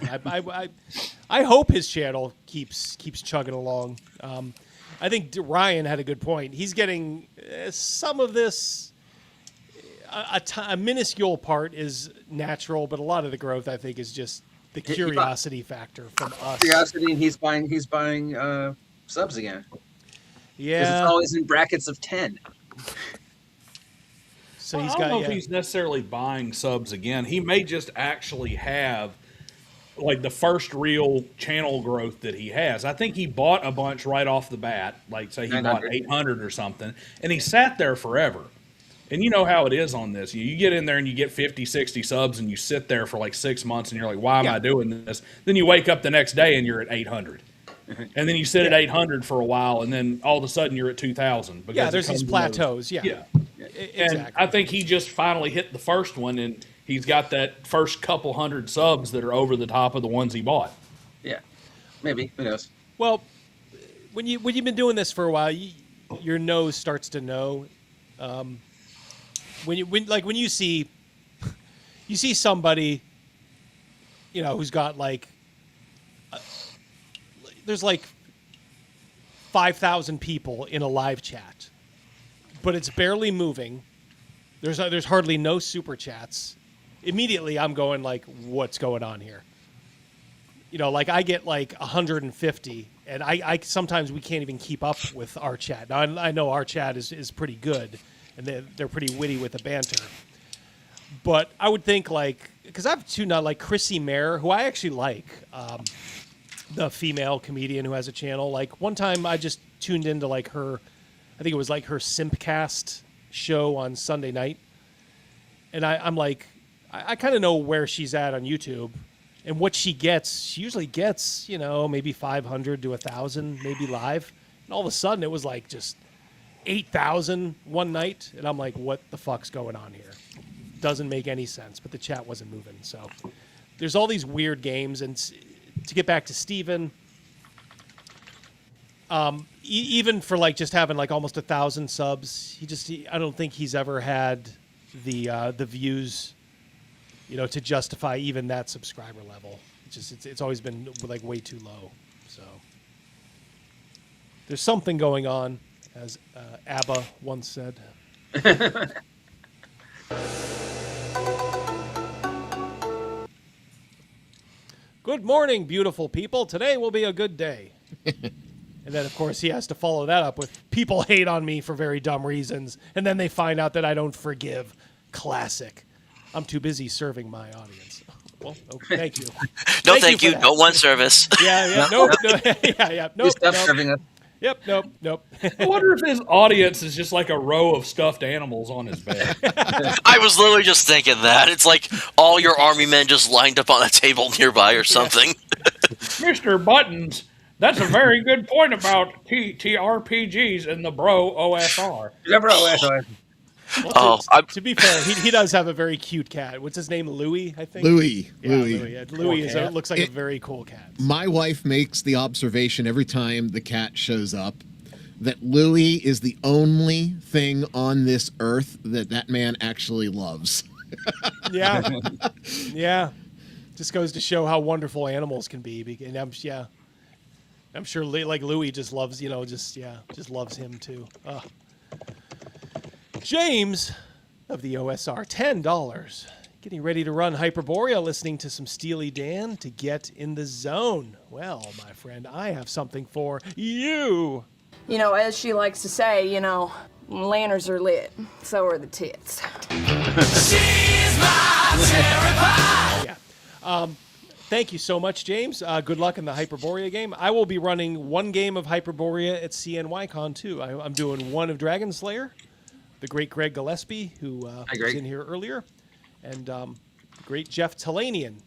I hope his channel keeps chugging along. I think Ryan had a good point. He's getting some of this. A minuscule part is natural, but a lot of the growth, I think, is just the curiosity factor from us. Curiosity, and he's buying subs again. Yeah, because it's always in brackets of 10. So I don't know if he's necessarily buying subs again. He may just actually have like the first real channel growth that he has. I think he bought a bunch right off the bat, like say he bought 800 or something, and he sat there forever. And you know how it is on this. You get in there and you get 50, 60 subs and you sit there for like 6 months and you're like, why am I doing this? Then you wake up the next day and you're at 800. And then you sit at 800 for a while and then all of a sudden you're at 2,000. Yeah, there's these plateaus. Yeah. Exactly. And I think he just finally hit the first one and he's got that first couple hundred subs that are over the top of the ones he bought. Yeah, maybe. Who knows? Well, when you've been doing this for a while, your nose starts to know. When you see somebody, who's got like there's like 5,000 people in a live chat, but it's barely moving. There's hardly no super chats. Immediately, I'm going like, what's going on here? Like I get like 150, and I sometimes we can't even keep up with our chat. Now I know our chat is pretty good, and they're pretty witty with the banter. But I would think because I have two now, like Chrissy Mayer, who I actually like, the female comedian who has a channel. Like one time I just tuned into like her, I think it was like her Simpcast show on Sunday night. And I'm like, I kind of know where she's at on YouTube and what she gets. She usually gets, maybe 500 to 1,000, maybe live. And all of a sudden it was like just 8,000 one night. And I'm like, what the fuck's going on here? Doesn't make any sense, but the chat wasn't moving. So there's all these weird games. And to get back to Steven, even for like just having like almost 1,000 subs, I don't think he's ever had the views, to justify even that subscriber level. It's always been like way too low. So there's something going on, as ABBA once said. Good morning, beautiful people. Today will be a good day. And then, of course, he has to follow that up with people hate on me for very dumb reasons. And then they find out that I don't forgive. Classic. I'm too busy serving my audience. Well, okay, thank you. No, thank you. No one service. Yeah. Nope. Nope. Stop serving us. Yep. Nope. I wonder if his audience is just like a row of stuffed animals on his bed. I was literally just thinking that. It's like all your army men just lined up on a table nearby or something. Mr. Buttons, that's a very good point about TTRPGs and the Bro OSR. The Bro OSR. Well, to be fair, he does have a very cute cat. What's his name? Louis, I think. Louis. Louis looks like a very cool cat. My wife makes the observation every time the cat shows up that Louis is the only thing on this earth that man actually loves. Yeah. Just goes to show how wonderful animals can be. And I'm sure like Louis just loves, just loves him too. James of the OSR, $10. Getting ready to run Hyperborea, listening to some Steely Dan to get in the zone. Well, my friend, I have something for you. As she likes to say, lanterns are lit, so are the tits. She's my terrified. Yeah. Thank you so much, James. Good luck in the Hyperborea game. I will be running one game of Hyperborea at CNYCon, too. I'm doing one of Dragonslayer, the great Greg Gillespie, who was in here earlier, and great Jeff Talanian,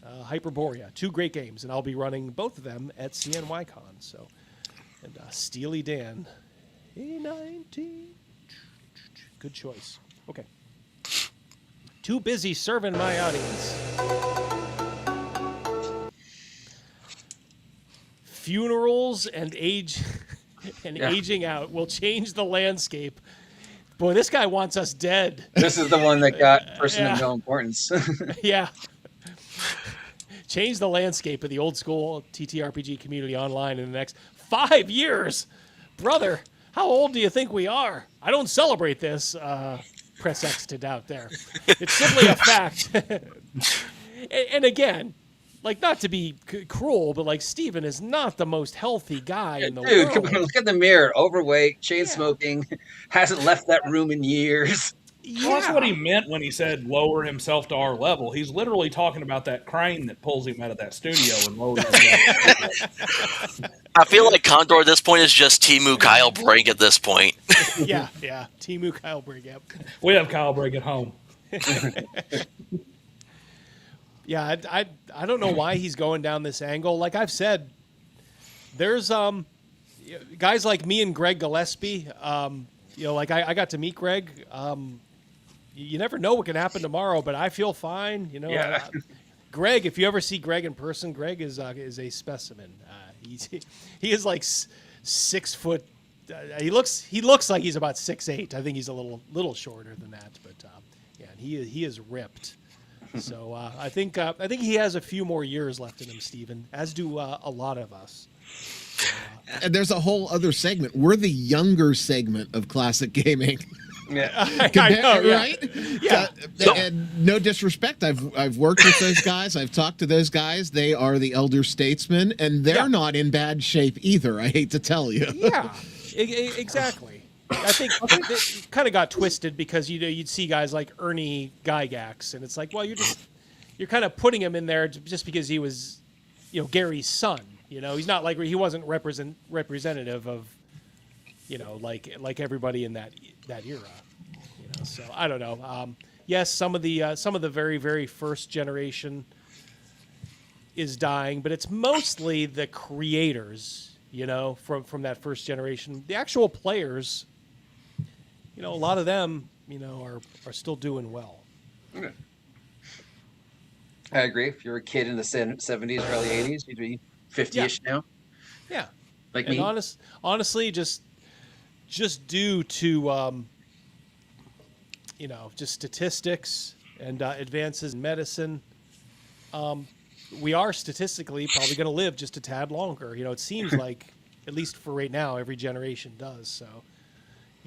Hyperborea. Two great games, and I'll be running both of them at CNYCon. So, and Steely Dan, A19. Good choice. Okay. Too busy serving my audience. Funerals and aging out will change the landscape. Boy, this guy wants us dead. This is the one that got person of no importance. Yeah. Change the landscape of the old school TTRPG community online in the next 5 years. Brother, how old do you think we are? I don't celebrate this. Press X to doubt there. It's simply a fact. And again, like, not to be cruel, but like Steven is not the most healthy guy in the world. Dude, come on, look at the mirror. Overweight, chain smoking, hasn't left that room in years. Well, that's what he meant when he said lower himself to our level. He's literally talking about that crane that pulls him out of that studio and lowers him down. I feel like Condor at this point is just Timu Kyle Brink at this point. Yeah. Timu Kyle Brink. Yep. We have Kyle Brink at home. Yeah, I don't know why he's going down this angle. Like I've said, there's guys like me and Greg Gillespie. Like I got to meet Greg. You never know what can happen tomorrow, but I feel fine. Yeah. Greg, if you ever see Greg in person, Greg is a specimen. He is like 6 foot. He looks like he's about 6'8". I think he's a little shorter than that, but he is ripped. So I think he has a few more years left in him, Steven, as do a lot of us. And there's a whole other segment. We're the younger segment of classic gaming. Yeah, I know, right? Yeah. And no disrespect, I've worked with those guys. I've talked to those guys. They are the elder statesmen, and they're not in bad shape either. I hate to tell you. Yeah, exactly. I think it kind of got twisted because you'd see guys like Ernie Gygax, and it's like, well, you're kind of putting him in there just because he was, Gary's son. He's not like he wasn't representative of, like everybody in that era. So I don't know. Yes, some of the very, very first generation is dying, but it's mostly the creators, from that first generation. The actual players, a lot of them, are still doing well. Okay. I agree. If you're a kid in the 70s or early 80s, you'd be 50-ish now. Yeah. Like and me. Honestly, just due to just statistics and advances in medicine, we are statistically probably going to live just a tad longer. It seems like, at least for right now, every generation does. So,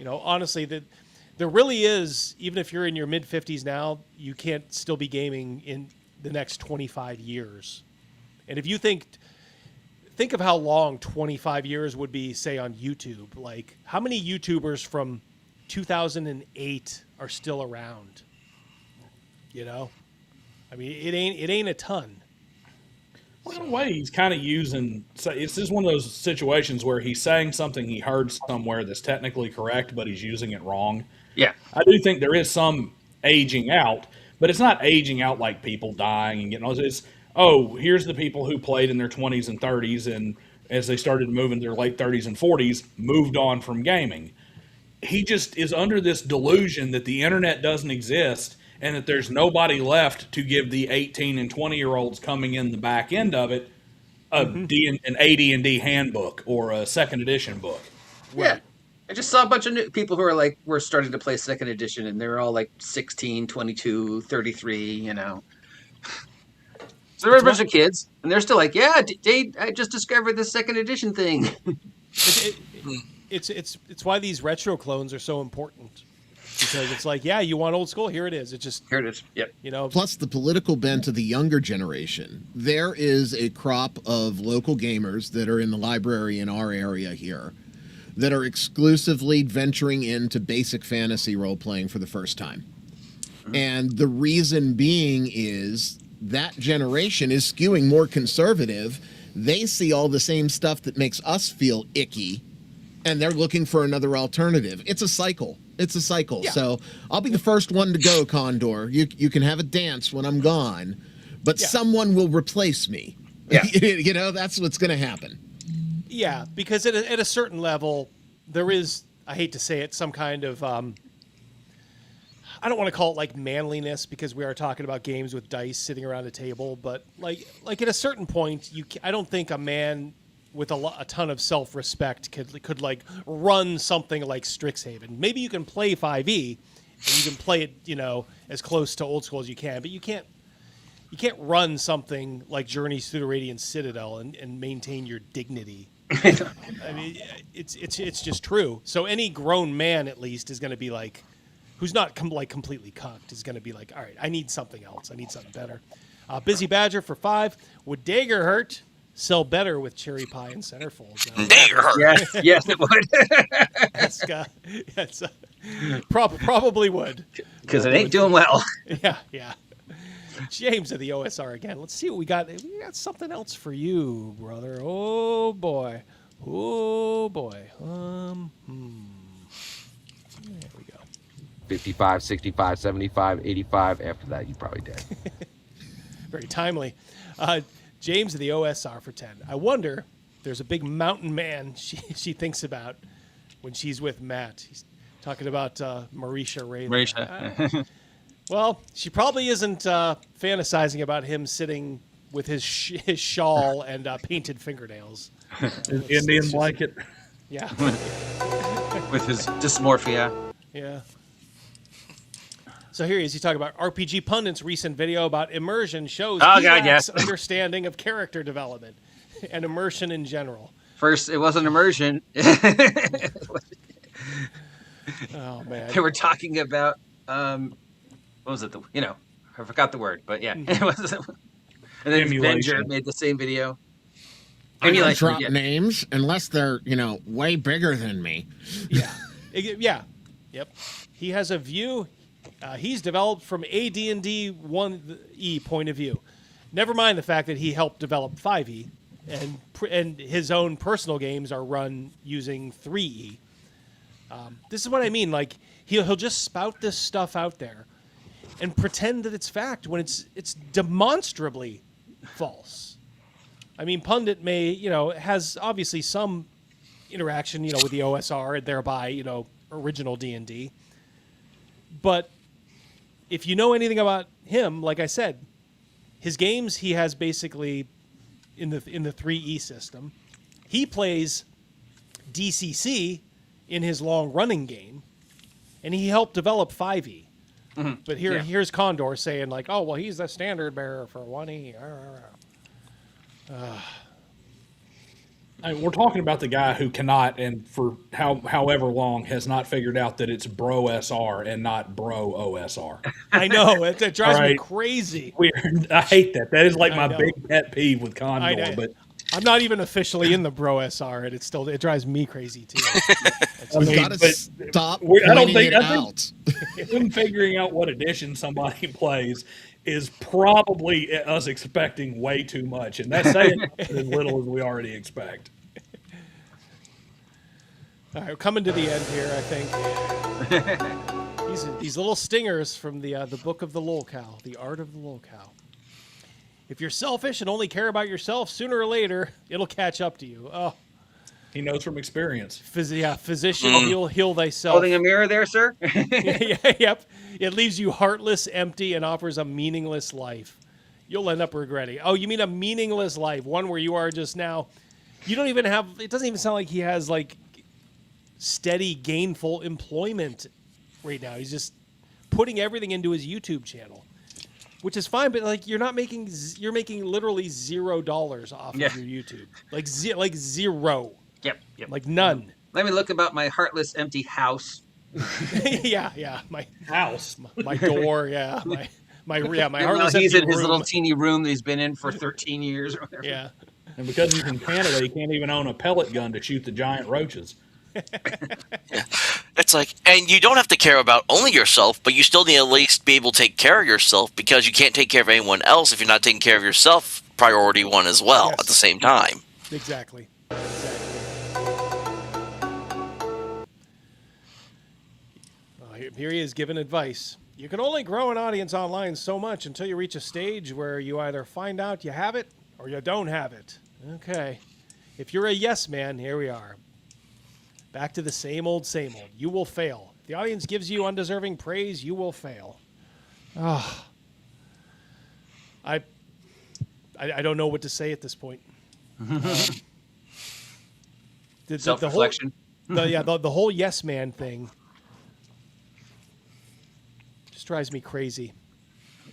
honestly, there really is, even if you're in your mid-50s now, you can't still be gaming in the next 25 years. And if you think of how long 25 years would be, say, on YouTube. Like, how many YouTubers from 2008 are still around? I mean, it ain't a ton. Well, in a way, he's kind of using. So it's just one of those situations where he's saying something he heard somewhere that's technically correct, but he's using it wrong. Yeah, I do think there is some aging out, but it's not aging out like people dying and getting all this. Here's the people who played in their 20s and 30s, and as they started moving to their late 30s and 40s, moved on from gaming. He just is under this delusion that the internet doesn't exist and that there's nobody left to give the 18 and 20-year-olds coming in the back end of it an AD&D handbook or a second edition book. Yeah. I just saw a bunch of new people who were starting to play second edition, and they were all like 16, 22, 33, So there were a bunch of kids, and they're still like, I just discovered this second edition thing. It's why these retro clones are so important. Because it's like, you want old school? Here it is. Here it is. Yep. Plus the political bent of the younger generation. There is a crop of local gamers that are in the library in our area here that are exclusively venturing into basic fantasy role-playing for the first time. Mm-hmm. And the reason being is that generation is skewing more conservative. They see all the same stuff that makes us feel icky, and they're looking for another alternative. It's a cycle. Yeah. So I'll be the first one to go, Condor. You can have a dance when I'm gone, but someone will replace me. Yeah. That's what's going to happen. Yeah, because at a certain level, there is, I hate to say it, some kind of, I don't want to call it like manliness, because we are talking about games with dice sitting around a table, but like at a certain point, I don't think a man with a ton of self-respect could like run something like Strixhaven. Maybe you can play 5e, and you can play it, as close to old school as you can, but you can't run something like Journeys Through the Radiant Citadel and maintain your dignity. I mean, it's just true. So any grown man, at least, is going to be like, who's not completely cucked, is going to be like, all right, I need something else. I need something better. Busy Badger for 5. Would Daggerhurt sell better with cherry pie and centerfold? Daggerhurt. Yes, it would. Probably would. Because it ain't doing well. Yeah. James of the OSR again. Let's see what we got. We got something else for you, brother. Oh boy. There we go. 55, 65, 75, 85. After that, you're probably dead. Very timely. James of the OSR for 10. I wonder if there's a big mountain man she thinks about when she's with Matt. He's talking about Marisha Ray. Marisha. Well, she probably isn't fantasizing about him sitting with his shawl and painted fingernails. Indian blanket. Yeah. With his dysmorphia. Yeah. So here he is. He's talking about RPG Pundit's recent video about immersion shows understanding of character development and immersion in general. First, it wasn't immersion. Oh, man. They were talking about... what was it? I forgot the word, but yeah. It was, and then Venger made the same video. I don't drop names unless they're, way bigger than me. Yeah. Yep. He has a view. He's developed from AD&D 1E point of view. Never mind the fact that he helped develop 5E, and his own personal games are run using 3E. This is what I mean. Like he'll just spout this stuff out there and pretend that it's fact when it's demonstrably false. I mean, Pundit has obviously some interaction, with the OSR and thereby, original D&D. But if you know anything about him, like I said, his games he has basically in the 3E system. He plays DCC in his long-running game, and he helped develop 5E. Mm-hmm. But here's Condor saying like, oh, well, he's the standard bearer for 1E. We're talking about the guy who cannot, and for however long, has not figured out that it's Bro SR and not Bro OSR. I know. It drives me crazy. Weird. I hate that. That is like my big pet peeve with Condor. But I'm not even officially in the Bro SR, and it drives me crazy too. We've got to stop I think out. Him figuring out what edition somebody plays is probably us expecting way too much, and that's saying as little as we already expect. All right, we're coming to the end here, I think. These little stingers from the book of the lolcow, the art of the lolcow. If you're selfish and only care about yourself, sooner or later, it'll catch up to you. Oh, he knows from experience. Physician, heal thyself. Holding a mirror there, sir? Yep. It leaves you heartless, empty, and offers a meaningless life. You'll end up regretting. Oh, you mean a meaningless life? One where you are just now... You don't even have... It doesn't even sound like he has, like, steady, gainful employment right now. He's just putting everything into his YouTube channel. Which is fine, but like you're making literally $0 off of your YouTube. Like zero. Yep. Like none. Let me look about my heartless, empty house. yeah. My house. My door, yeah. My heartless he's empty in his room. little teeny room that he's been in for 13 years or whatever. Yeah. And because he's in Canada, he can't even own a pellet gun to shoot the giant roaches. It's like, and you don't have to care about only yourself, but you still need to at least be able to take care of yourself, because you can't take care of anyone else if you're not taking care of yourself. Priority one as well at the same time. Exactly. Here he is giving advice. You can only grow an audience online so much until you reach a stage where you either find out you have it or you don't have it. Okay. If you're a yes man, here we are. Back to the same old, same old. You will fail. If the audience gives you undeserving praise, you will fail. Oh. I don't know what to say at this point. Self-reflection. The whole yes man thing just drives me crazy.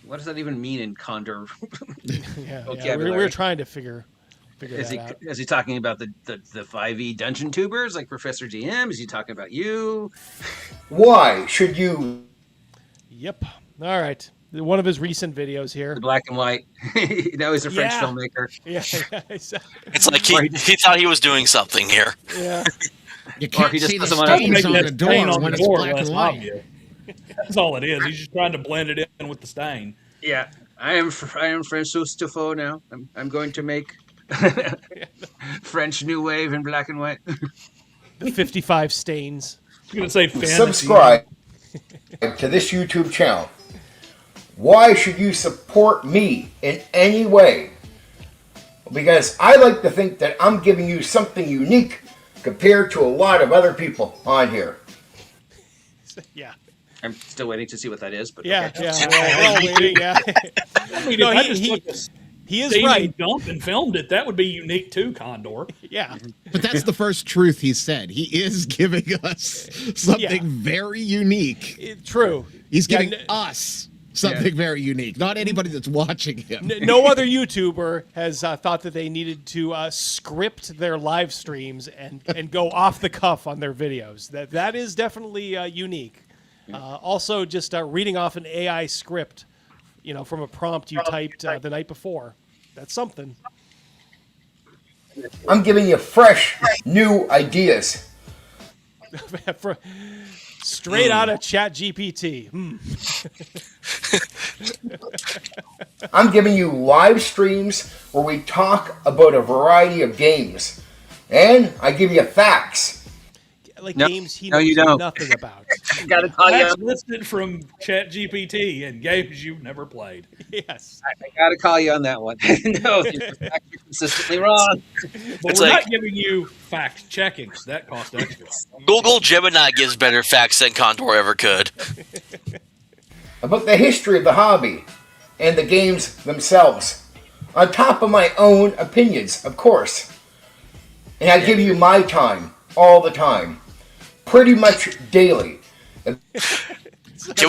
What does that even mean in Condor? We're trying to figure is that out. Is he talking about the 5e dungeon tubers like Professor DM? Is he talking about you? Why should you? Yep. All right. One of his recent videos here. The black and white. Now he's a French filmmaker. Yeah. It's like he thought he was doing something here. Yeah. You Or can't he just see the doesn't wanna- stains on Make the that stain door on when the it's door black less and white. obvious. That's all it is. He's just trying to blend it in with the stain. Yeah, I am Francois Truffaut now. I'm going to make French New Wave in black and white. The 55 stains. I'm going to say fantasy. Subscribe to this YouTube channel. Why should you support me in any way? Because I like to think that I'm giving you something unique compared to a lot of other people on here. Yeah. I'm still waiting to see what that is, but Yeah, okay. yeah. We're all waiting, yeah. I mean, No, if I just took a he is steaming right. dump and filmed it, that would be unique too, Condor. Yeah. But that's the first truth he said. He is giving us something very unique. True. He's Yeah, giving us something very unique. Not anybody that's watching him. No other YouTuber has thought that they needed to script their live streams and go off the cuff on their videos. That is definitely unique. Also, just reading off an AI script, from a prompt you typed the night before. That's something. I'm giving you fresh, new ideas. Straight out of ChatGPT. I'm giving you live streams where we talk about a variety of games. And I give you facts. Games he knows nothing about. Gotta call you That's on, listed from ChatGPT and games you've never played. Yes. I gotta call you on that one. No, you're consistently wrong. But we're not giving you fact checking. That costs extra. Google Gemini gives better facts than Condor ever could. About the history of the hobby and the games themselves. On top of my own opinions, of course. And I give you my time, all the time. Pretty much daily. Can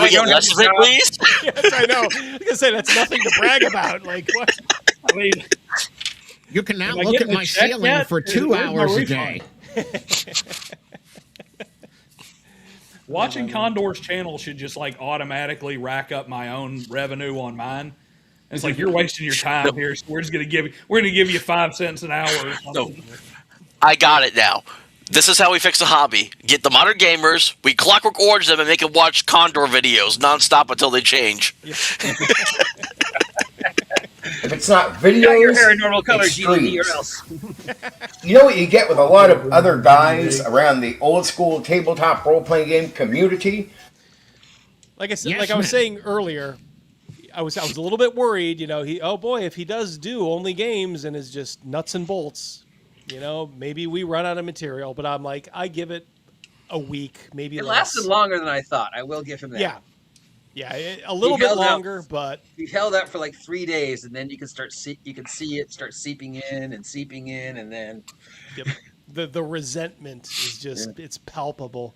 we get less of it, please? Yes, I know. I was going to say, that's nothing to brag about. Like, what? I mean, You can now Am I look getting at a my check ceiling yet? for 2 Where's my hours a refund? day. watching Condor's channel should just like automatically rack up my own revenue on mine. And it's like you're wasting your time here. So we're gonna give you 5 cents an hour or something. No. I got it now. This is how we fix the hobby. Get the modern gamers, we clockwork orange them and make them watch Condor videos nonstop until they change. If it's not videos, Got your hair in normal colors, it's GDD, or streams. else. You know what you get with a lot of other guys around the old school tabletop role-playing game community? Like I said, Yes, like I was ma'am. saying earlier, I was a little bit worried. If he does do only games and is just nuts and bolts, maybe we run out of material. But I'm like, I give it a week, maybe It less. lasted longer than I thought. I will give him that. Yeah, a little bit longer, but he held out for like 3 days, and then you can see it start seeping in, and then the resentment is just it's palpable.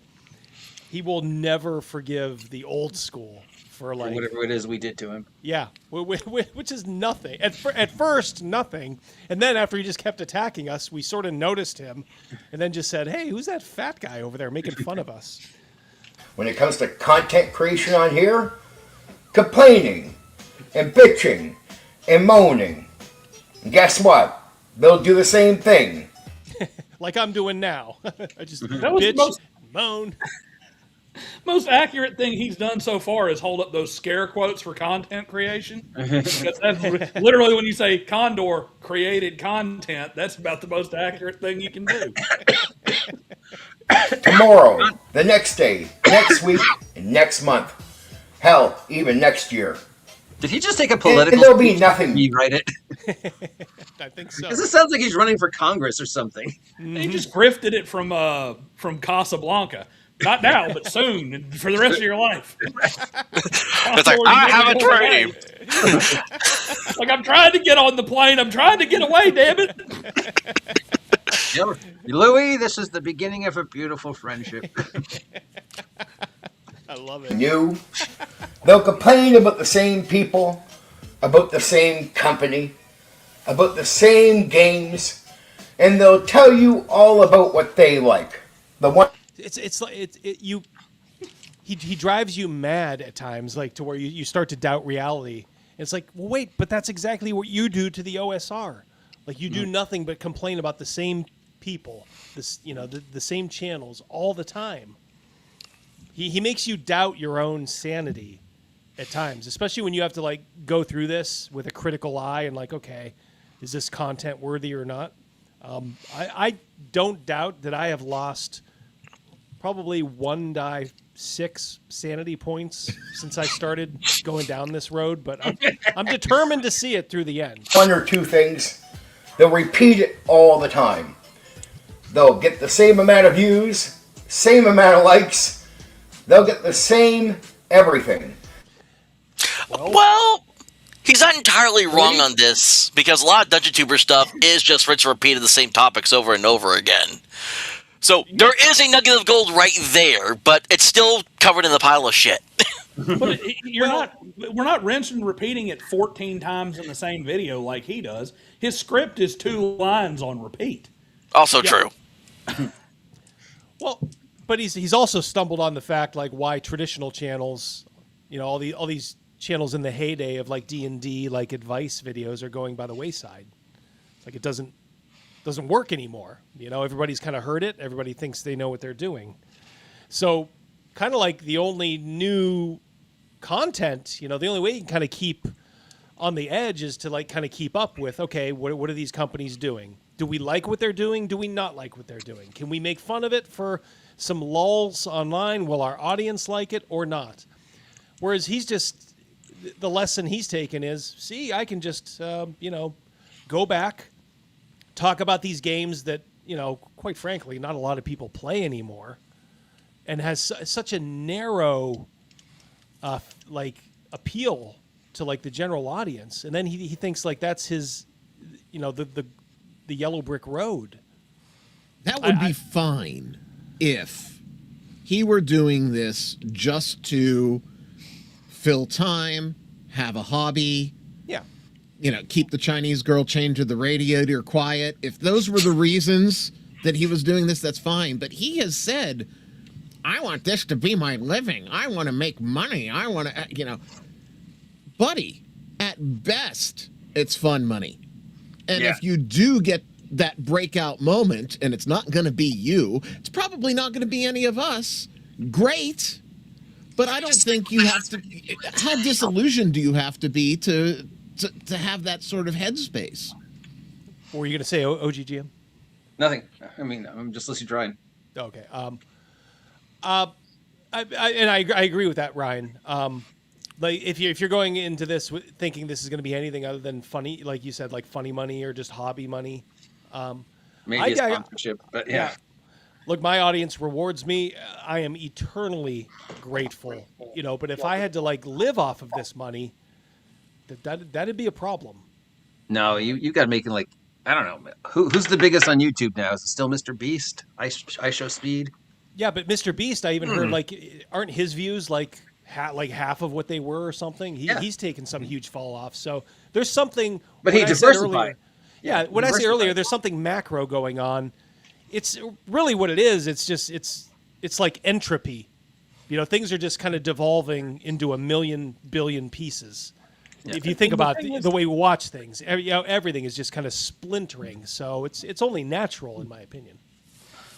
He will never forgive the old school for like whatever it is we did to him. Yeah, which is nothing. At first, nothing. And then after he just kept attacking us, we sort of noticed him and then just said, hey, who's that fat guy over there making fun of us? When it comes to content creation on here, complaining and bitching and moaning. And guess what? They'll do the same thing. Like I'm doing now. I just That was the bitch, most- moan. Most accurate thing he's done so far is hold up those scare quotes for content creation. Because that's literally when you say Condor created content, that's about the most accurate thing you can do. Tomorrow, the next day, next week, and next month. Hell, even next year. Did he just take a political? And there'll be nothing. Rewrite it. I think so. Because it sounds like he's running for Congress or something. He just grifted it from Casablanca. Not now, but soon, and for the rest of your life. It's like, I have a dream. Like, I'm trying to get on the plane. I'm trying to get away, damn it. Louis, this is the beginning of a beautiful friendship. I love it. New. They'll complain about the same people, about the same company, about the same games, and they'll tell you all about what they like. The one. He drives you mad at times, like to where you start to doubt reality. And it's like, well, wait, but that's exactly what you do to the OSR. Like you do nothing but complain about the same people, the same channels all the time. He makes you doubt your own sanity at times, especially when you have to like go through this with a critical eye and like, okay, is this content worthy or not? I don't doubt that I have lost probably 6 sanity points since I started going down this road, but I'm determined to see it through the end. One or two things, they'll repeat it all the time. They'll get the same amount of views, same amount of likes, they'll get the same everything. Well, he's not entirely wrong on this, because a lot of Dungeon Tuber stuff is just rinse and repeat of the same topics over and over again. So there is a nugget of gold right there, but it's still covered in the pile of shit. But we're not rinsing and repeating it 14 times in the same video like he does. His script is 2 lines on repeat. Also true. Well, but he's also stumbled on the fact like why traditional channels, all these channels in the heyday of like D&D like advice videos are going by the wayside. It's like it doesn't work anymore. Everybody's kind of heard it. Everybody thinks they know what they're doing. So kind of like the only new content, the only way you can kind of keep on the edge is to like kind of keep up with, okay, what are these companies doing? Do we like what they're doing? Do we not like what they're doing? Can we make fun of it for some lulls online? Will our audience like it or not? Whereas the lesson he's taken is, see, I can just, go back, talk about these games that, quite frankly, not a lot of people play anymore, and has such a narrow, appeal to like the general audience. And then he thinks like that's his, the yellow brick road. That would be fine if he were doing this just to fill time, have a hobby. Yeah. Keep the Chinese girl chained to the radiator quiet. If those were the reasons that he was doing this, that's fine. But he has said, I want this to be my living. I want to make money. I want to, buddy, at best, it's fun money. And if you do get that breakout moment, and it's not going to be you, it's probably not going to be any of us. Great. But I don't think you have to, how disillusioned do you have to be to have that sort of headspace? What were you going to say, OGGM? Nothing. I mean, I'm just listening to Ryan. Okay. I agree with that, Ryan. Like if you're going into this thinking this is going to be anything other than funny, like you said, like funny money or just hobby money, maybe a sponsorship, but yeah. Look, my audience rewards me. I am eternally grateful, But if I had to like live off of this money, that'd be a problem. No, you got to make it like, I don't know, who's the biggest on YouTube now? Is it still Mr. Beast? I Show Speed. Yeah, but Mr. Beast, I even heard like, aren't his views like half of what they were or something? He's taken some huge fall off. So there's something. But he diversified. When I say earlier, there's something macro going on. It's really what it is. It's just it's like entropy. Things are just kind of devolving into a million billion pieces. Yeah. If you think about the way we watch things, everything is just kind of splintering. So it's only natural, in my opinion.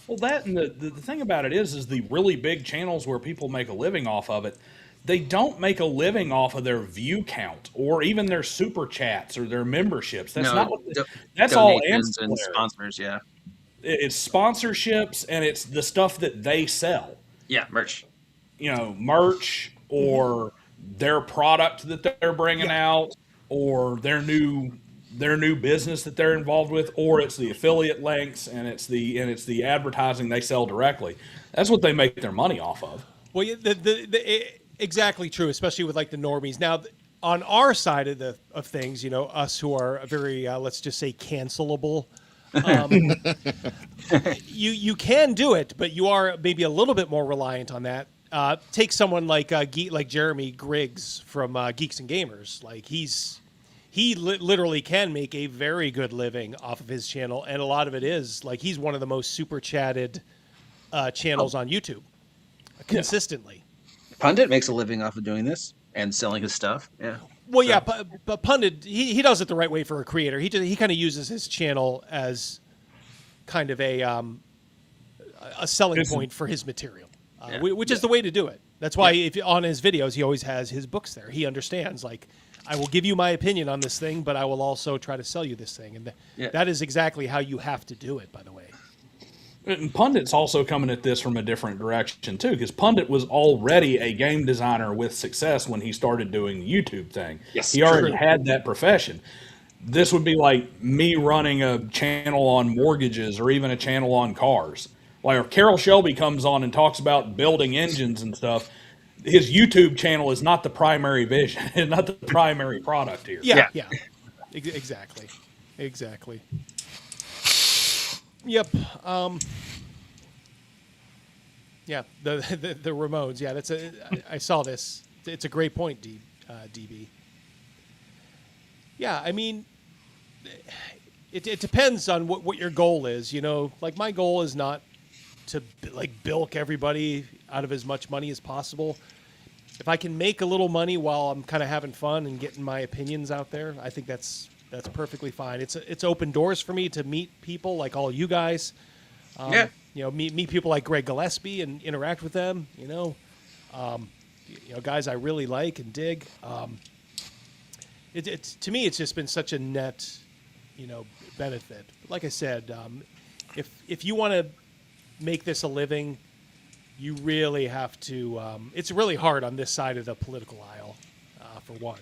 Well, that and the thing about it is the really big channels where people make a living off of it, they don't make a living off of their view count or even their super chats or their memberships. That's not what. That's all ancillary. And sponsors. Yeah. It's sponsorships and it's the stuff that they sell. Yeah, merch. Merch or their product that they're bringing out, or their new business that they're involved with, or it's the affiliate links and it's the advertising they sell directly. That's what they make their money off of. Well, exactly true, especially with like the normies. Now, on our side of things, us who are very let's just say cancelable. You can do it, but you are maybe a little bit more reliant on that. Take someone like Jeremy Griggs from Geeks and Gamers. Like he literally can make a very good living off of his channel, and a lot of it is like he's one of the most super chatted channels on YouTube consistently. Pundit makes a living off of doing this and selling his stuff. Yeah. Well, yeah, but Pundit he does it the right way for a creator. He kind of uses his channel as kind of a selling point for his material, which is the way to do it. That's why if on his videos he always has his books there. He understands, like, I will give you my opinion on this thing, but I will also try to sell you this thing, and that is exactly how you have to do it, by the way. And Pundit's also coming at this from a different direction too, because Pundit was already a game designer with success when he started doing the YouTube thing. Yes, he already true. had that profession. This would be like me running a channel on mortgages or even a channel on cars. Like if Carol Shelby comes on and talks about building engines and stuff, his YouTube channel is not the primary vision, and not the primary product here. Yeah. Exactly. Yep. Yeah. The Ramones. Yeah. I saw this. It's a great point, DB. Yeah. I mean, it depends on what your goal is. You know, like my goal is not to like bilk everybody out of as much money as possible. If I can make a little money while I'm kind of having fun and getting my opinions out there, I think that's perfectly fine. It's open doors for me to meet people like all you guys. You know, meet people like Greg Gillespie and interact with them. You know, guys I really like and dig. It's to me, it's just been such a net, benefit. But like I said, if you want to make this a living, you really have to. It's really hard on this side of the political aisle, for one.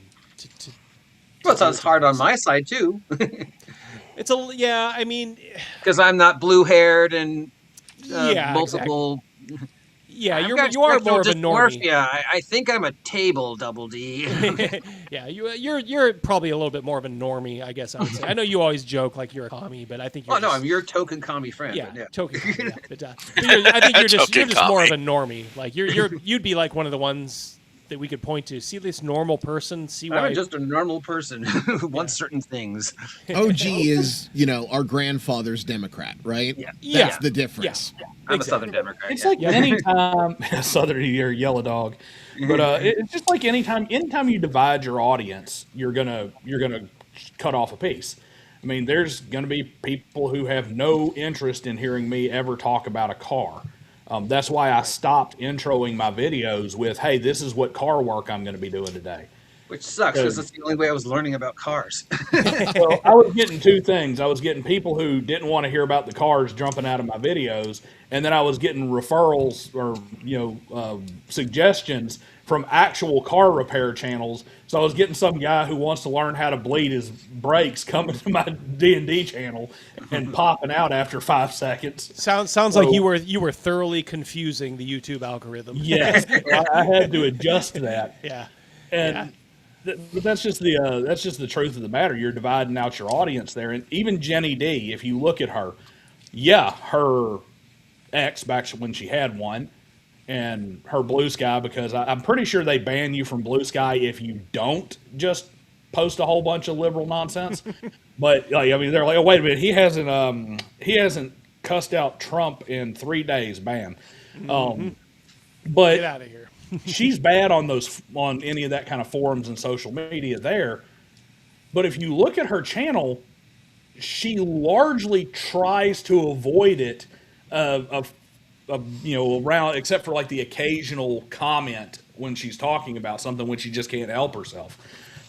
Well, it sounds hard on my side too. I mean, because I'm not blue-haired and multiple. Exactly. Yeah, you are spectral more of a normie. Yeah, I think I'm a table double D. Yeah, you're probably a little bit more of a normie, I guess I would say. I know you always joke like you're a commie, but I think you're. I'm your token commie friend. Yeah, token. Yeah, but I think you're just more of a normie. Like you'd be like one of the ones that we could point to. See this normal person. See why I'm just a normal person who wants certain things. OG is, our grandfather's Democrat, right? Yeah. That's the difference. Yeah. I'm a Southern Democrat. It's like anytime Southern, you're a yellow dog, but it's just like anytime you divide your audience, you're gonna cut off a piece. I mean, there's gonna be people who have no interest in hearing me ever talk about a car. That's why I stopped introing my videos with, "Hey, this is what car work I'm going to be doing today." Which sucks because that's the only way I was learning about cars. Well, I was getting two things. I was getting people who didn't want to hear about the cars jumping out of my videos, and then I was getting referrals or suggestions from actual car repair channels. So I was getting some guy who wants to learn how to bleed his brakes coming to my D&D channel and popping out after 5 seconds. Sounds like you were thoroughly confusing the YouTube algorithm. Yes, I had to adjust that. Yeah, and but that's just the truth of the matter. You're dividing out your audience there, and even Jenny D. If you look at her, her ex back when she had one. And her Blue Sky, because I'm pretty sure they ban you from Blue Sky if you don't just post a whole bunch of liberal nonsense. But they're like, oh wait a minute, he hasn't cussed out Trump in 3 days, ban. But get out of here. She's bad on any of that kind of forums and social media there. But if you look at her channel, she largely tries to avoid it around, except for like the occasional comment when she's talking about something when she just can't help herself.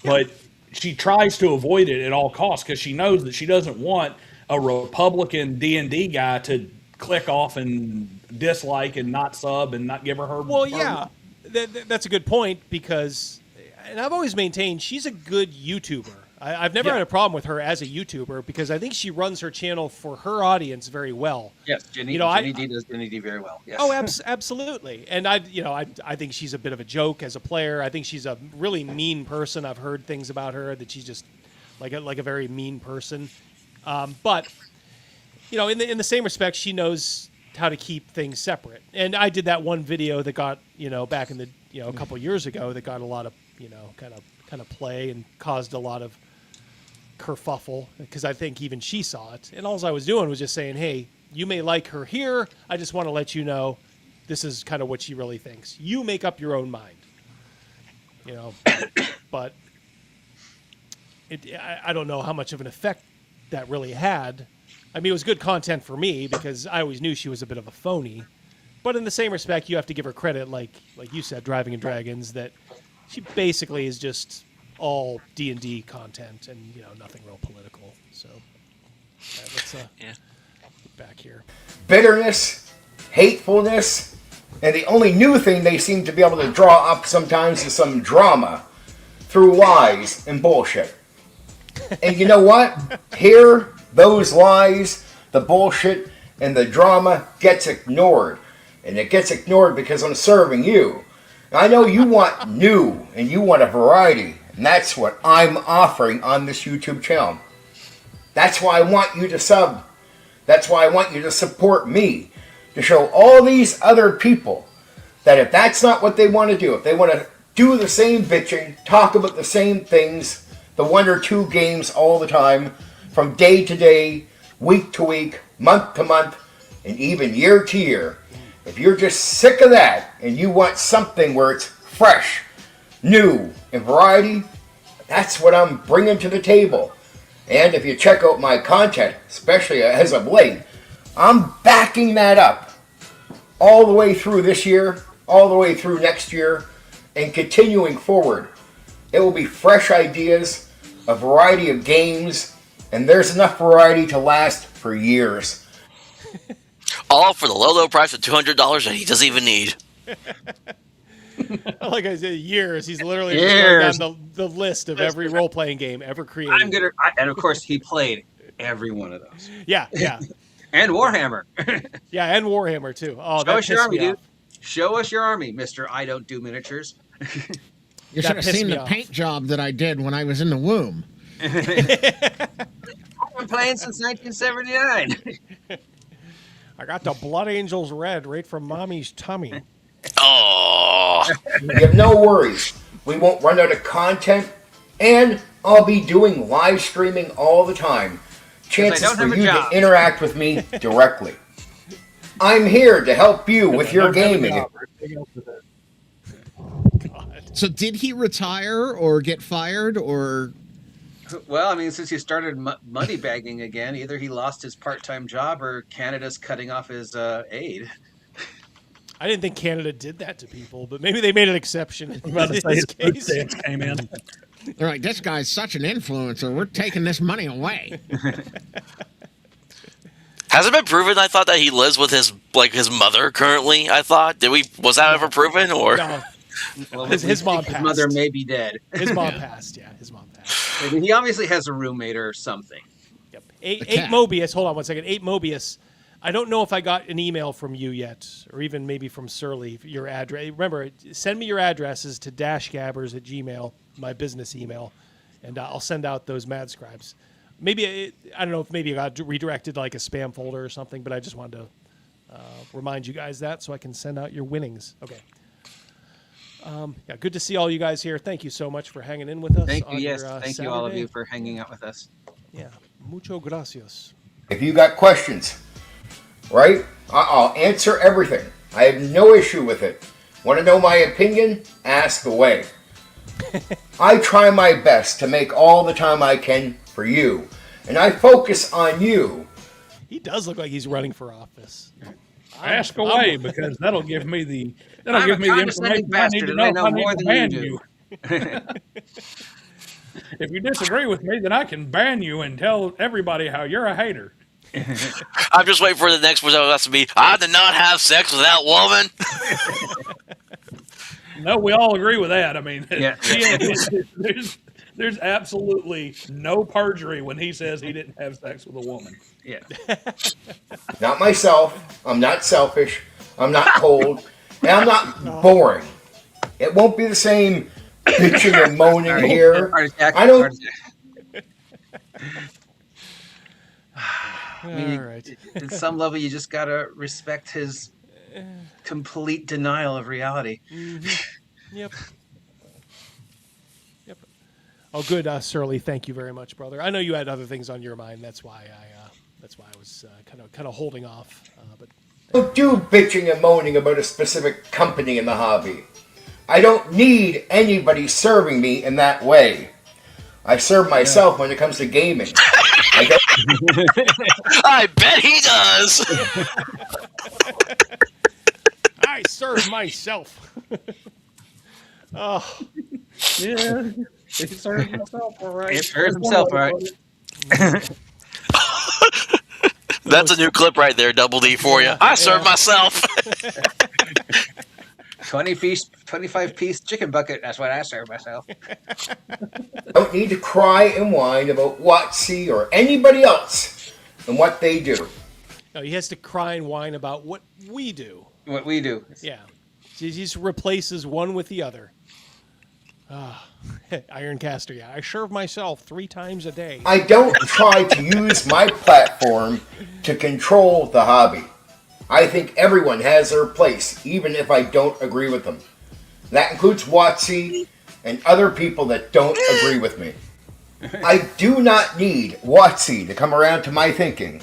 But she tries to avoid it at all costs because she knows that she doesn't want a Republican D&D guy to click off and dislike and not sub and not give her. Well, yeah, that's a good point because, and I've always maintained she's a good YouTuber. I've never had a problem with her as a YouTuber because I think she runs her channel for her audience very well. Yes, Jenny D does Jenny D very well. Yes. Oh, absolutely. And I think she's a bit of a joke as a player. I think she's a really mean person. I've heard things about her that she's just like a very mean person. But in the same respect, she knows how to keep things separate. And I did that one video that got back in the a couple years ago that got a lot of kind of play and caused a lot of kerfuffle because I think even she saw it. And all I was doing was just saying, hey, you may like her here. I just want to let you know this is kind of what she really thinks. You make up your own mind. But I don't know how much of an effect that really had I mean, it was good content for me because I always knew she was a bit of a phony. But in the same respect, you have to give her credit, like you said, Driving and Dragons, that she basically is just all D&D content and, you know, nothing real political. So let's get back here. Bitterness, hatefulness, and the only new thing they seem to be able to draw up sometimes is some drama through lies and bullshit. And you know what? Here, those lies, the bullshit, and the drama gets ignored. And it gets ignored because I'm serving you. I know you want new and you want a variety. And that's what I'm offering on this YouTube channel. That's why I want you to sub. That's why I want you to support me. To show all these other people that if that's not what they want to do, if they want to do the same bitching, talk about the same things, the 1 or 2 games all the time, from day to day, week to week, month to month, and even year to year, if you're just sick of that and you want something where it's fresh, new, and variety, that's what I'm bringing to the table. And if you check out my content, especially as of late, I'm backing that up all the way through this year, all the way through next year, and continuing forward. It will be fresh ideas, a variety of games, and there's enough variety to last for years. All for the low price of $200 that he doesn't even need. Like I said, years. He's literally going down the list of every role-playing game ever created. And of course, he played every one of those. Yeah. And Warhammer. Yeah, and Warhammer, too. Oh, Show us your army, dude. Show us your army, Mr. I don't do miniatures. You should have seen the paint job that I did when I was in the womb. I've been playing since 1979. I got the Blood Angels red right from Mommy's tummy. Oh. You have no worries. We won't run out of content, and I'll be doing live streaming all the time. Chances for you to interact with me directly. I'm here to help you with your gaming. So did he retire or get fired or... Well, I mean, since he started money bagging again, either he lost his part-time job or Canada's cutting off his aid. I didn't think Canada did that to people, but maybe they made an exception in this case. Came in. They're like, this guy's such an influencer. We're taking this money away. Has it been proven? I thought that he lives with his mother currently. I thought. Was that ever proven or? No. Well, his mom passed. His mother may be dead. His mom passed. Yeah, his mom passed. I mean, he obviously has a roommate or something. Yep. 8 Mobius. Hold on 1 second. 8 Mobius. I don't know if I got an email from you yet, or even maybe from Surly. Your address. Remember, send me your addresses to dashgabbers@gmail, my business email, and I'll send out those Mad Scribes. Maybe I don't know if maybe I got redirected to like a spam folder or something, but I just wanted to remind you guys that so I can send out your winnings. Okay. Yeah, good to see all you guys here. Thank you so much for hanging in with us. Thank you. Yes, thank Saturday. you all of you for hanging out with us. Yeah, mucho gracias. If you got questions, right? I'll answer everything. I have no issue with it. Want to know my opinion? Ask away. I try my best to make all the time I can for you, and I focus on you. He does look like he's running for office. Ask away, because that'll give me the information I need to know if I need to ban you. If you disagree with me, then I can ban you and tell everybody how you're a hater. I'm just waiting for the next one to be, I did not have sex with that woman. No, we all agree with that. I mean, Yeah. there's absolutely no perjury when he says he didn't have sex with a woman. Yeah. Not myself. I'm not selfish. I'm not cold. And I'm not boring. It won't be the same bitching and moaning here. I don't. I mean, at some level, you just gotta respect his complete denial of reality. Mm-hmm. Yep. Oh, good, Surly. Thank you very much, brother. I know you had other things on your mind. That's why I was kind of holding off. But don't do bitching and moaning about a specific company in the hobby. I don't need anybody serving me in that way. I serve myself when it comes to gaming. I don't I bet he does. I serve myself. Oh, yeah. He serves himself all right. He serves himself all right. That's a new clip right there, Double D for you. I serve myself. 25-piece chicken bucket. That's what I serve myself. Don't need to cry and whine about WotC or anybody else and what they do. No, he has to cry and whine about what we do. What we do. Yeah. He just replaces one with the other. Ironcaster, yeah. I serve myself 3 times a day. I don't try to use my platform to control the hobby. I think everyone has their place, even if I don't agree with them. That includes WotC and other people that don't agree with me. I do not need WotC to come around to my thinking.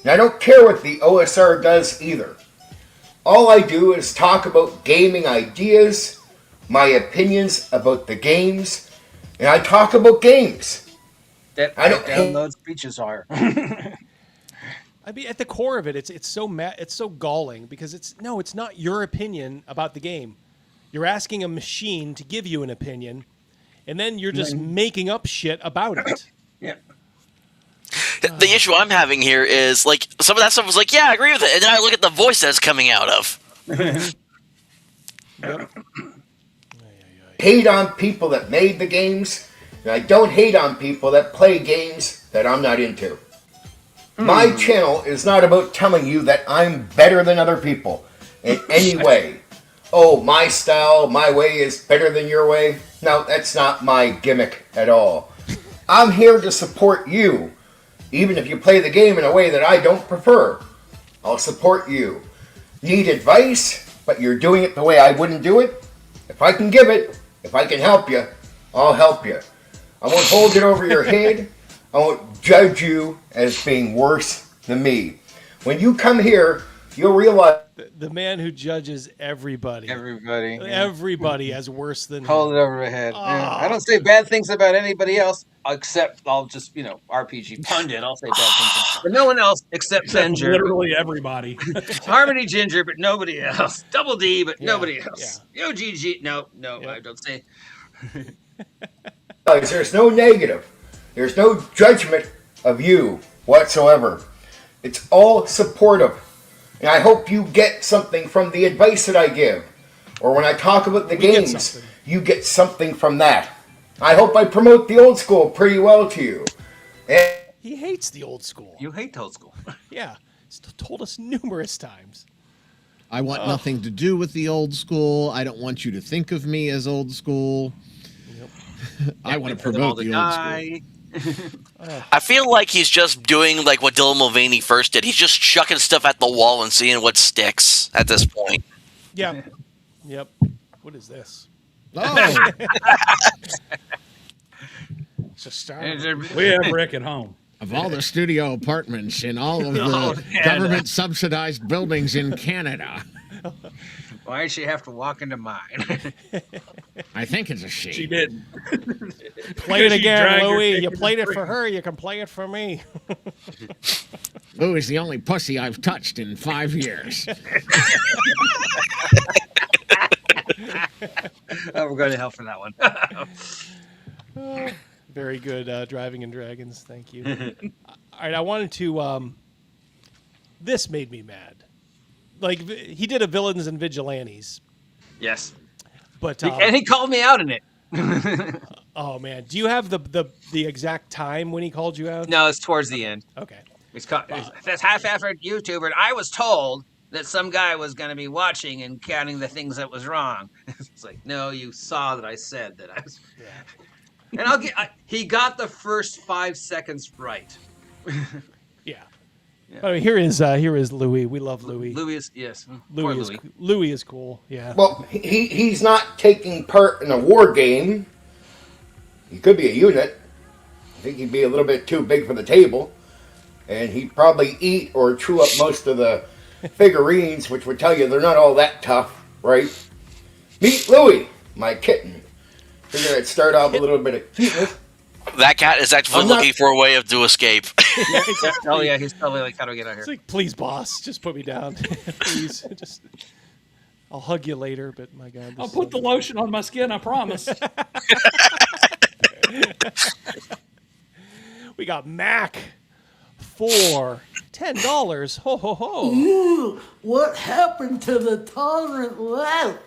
And I don't care what the OSR does either. All I do is talk about gaming ideas, my opinions about the games, and I talk about games. I don't download speeches are. I mean, at the core of it, it's so galling because it's not your opinion about the game. You're asking a machine to give you an opinion, and then you're just making up shit about it. Yeah. The issue I'm having here is like some of that stuff was like, yeah, I agree with it, and then I look at the voice that it's coming out of. Hate on people that made the games, and I don't hate on people that play games that I'm not into. My channel is not about telling you that I'm better than other people in any way. Oh, my style, my way is better than your way. No, that's not my gimmick at all. I'm here to support you. Even if you play the game in a way that I don't prefer, I'll support you. Need advice, but you're doing it the way I wouldn't do it? If I can give it, if I can help you, I'll help you. I won't hold it over your head. I won't judge you as being worse than me. When you come here, you'll realize... The man who judges everybody. Everybody as worse than Hold him. it over my head. Yeah. I don't say bad things about anybody else, except I'll just, RPG pundit. I'll say bad things. But no one else except Ginger. Literally everybody. Harmony Ginger, but nobody else. Double D, but nobody else. OGG. No, I don't say. There's no negative. There's no judgment of you whatsoever. It's all supportive. And I hope you get something from the advice that I give. Or when I talk about the games, you get something from that. I hope I promote the old school pretty well to you. And he hates the old school. You hate the old school. Yeah. He's told us numerous times. I want nothing to do with the old school. I don't want you to think of me as old school. Yep. I want to promote the old school. I feel like he's just doing like what Dylan Mulvaney first did. He's just chucking stuff at the wall and seeing what sticks at this point. Yeah. Yep. What is this? Oh. It's a star. We have Rick at home. Of all the studio apartments in all of the government-subsidized buildings in Canada. Why did she have to walk into mine? I think it's a she. She did. Play it again, Louie. You played it for her. You can play it for me. Louie's the only pussy I've touched in 5 years. We're going to hell for that one. Very good, Driving and Dragons. Thank you. All right, I wanted to... this made me mad. Like, he did a Villains and Vigilantes. Yes. But and he called me out in it. Oh, man. Do you have the exact time when he called you out? No, it's towards the end. Okay. That's half-effort YouTuber. I was told that some guy was going to be watching and counting the things that was wrong. It's like, no, you saw that I said that I was... Yeah. And he got the first 5 seconds right. Yeah. I mean, here is Louis. We love Louis. Louis is, yes. Louis is cool. Yeah. well, he's not taking part in a war game. He could be a unit. I think he'd be a little bit too big for the table. And he'd probably eat or chew up most of the figurines, which would tell you they're not all that tough, right? Meet Louis, my kitten. Figured I'd start off with a little bit of cuteness. That cat is actively I'm not- looking for a way to escape. Yeah, exactly. Oh yeah, he's probably like, how do I get out It's here? like, please, boss, just put me down. Please, just. I'll hug you later, but my God. I'll put the lotion on my skin, I promise. We got Mac for $10. Ho ho ho. Ooh, what happened to the tolerant left?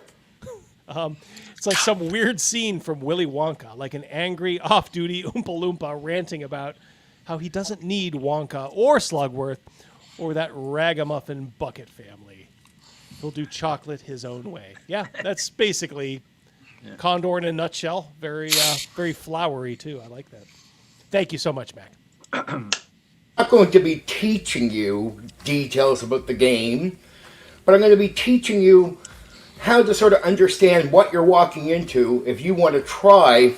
It's like some weird scene from Willy Wonka, like an angry off-duty Oompa Loompa ranting about how he doesn't need Wonka or Slugworth or that ragamuffin bucket family. He'll do chocolate his own way. Yeah, that's basically Condor in a nutshell. Very, very flowery too. I like that. Thank you so much, Mac. I'm not going to be teaching you details about the game, but I'm going to be teaching you how to sort of understand what you're walking into if you want to try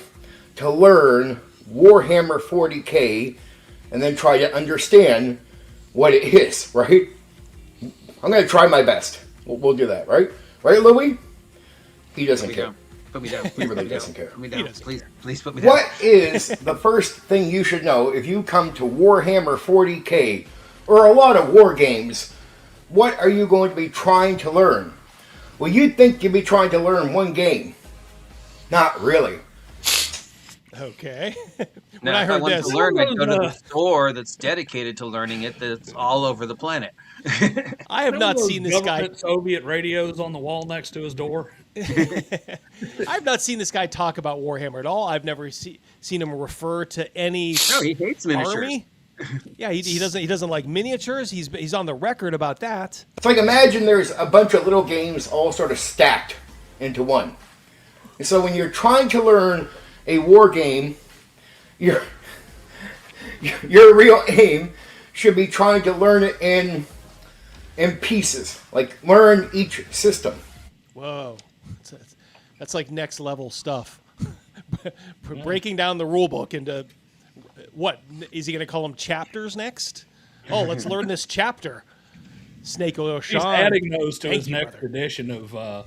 to learn Warhammer 40k and then try to understand what it is, right? I'm going to try my best. We'll do that, right? Right, Louis? He doesn't care. Put me down. He really doesn't care. Put me down. Please put me down. What is the first thing you should know if you come to Warhammer 40k or a lot of war games? What are you going to be trying to learn? Well, you'd think you'd be trying to learn one game. Not really. Okay. Now, if I wanted to learn, I'd go to the store that's dedicated to learning it. That's all over the planet. I have not seen this guy. Soviet radios on the wall next to his door. I've not seen this guy talk about Warhammer at all. I've never seen him refer to any. No, he hates miniatures. Army. Yeah, he doesn't like miniatures. He's on the record about that. It's like imagine there's a bunch of little games all sort of stacked into one. And so when you're trying to learn a war game, your real aim should be trying to learn it in pieces. Like learn each system. Whoa, that's like next level stuff. Breaking down the rule book into what is he going to call them chapters next? Oh, let's learn this chapter. Snake Oil Sean. He's adding those to his next brother. edition of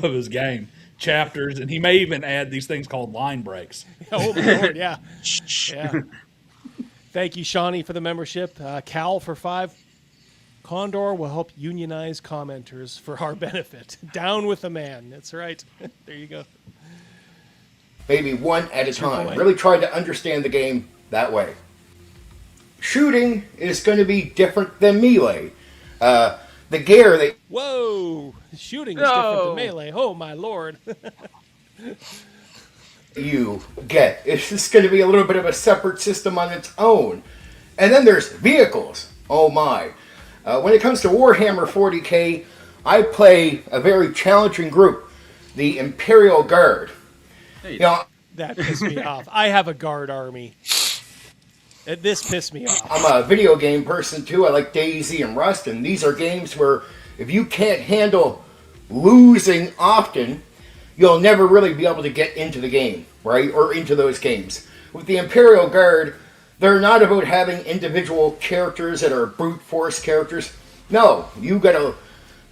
his game. Chapters, and he may even add these things called line breaks. Oh my Lord, yeah. Yeah. Thank you, Shawnee, for the membership. Cal for 5. Condor will help unionize commenters for our benefit. Down with the man. That's right. There you go. Maybe one at a time. Really try to understand the game that way. Shooting is going to be different than melee. The gear that... Whoa! Shooting is different than melee. Oh, my Lord. you get. It's just going to be a little bit of a separate system on its own. And then there's vehicles. Oh, my. When it comes to Warhammer 40k, I play a very challenging group, the Imperial Guard. That pissed me off. I have a guard army. This pissed me off. I'm a video game person too. I like DayZ and Rust, and these are games where if you can't handle losing often, you'll never really be able to get into the game, right? Or into those games. With the Imperial Guard, they're not about having individual characters that are brute force characters. No, you gotta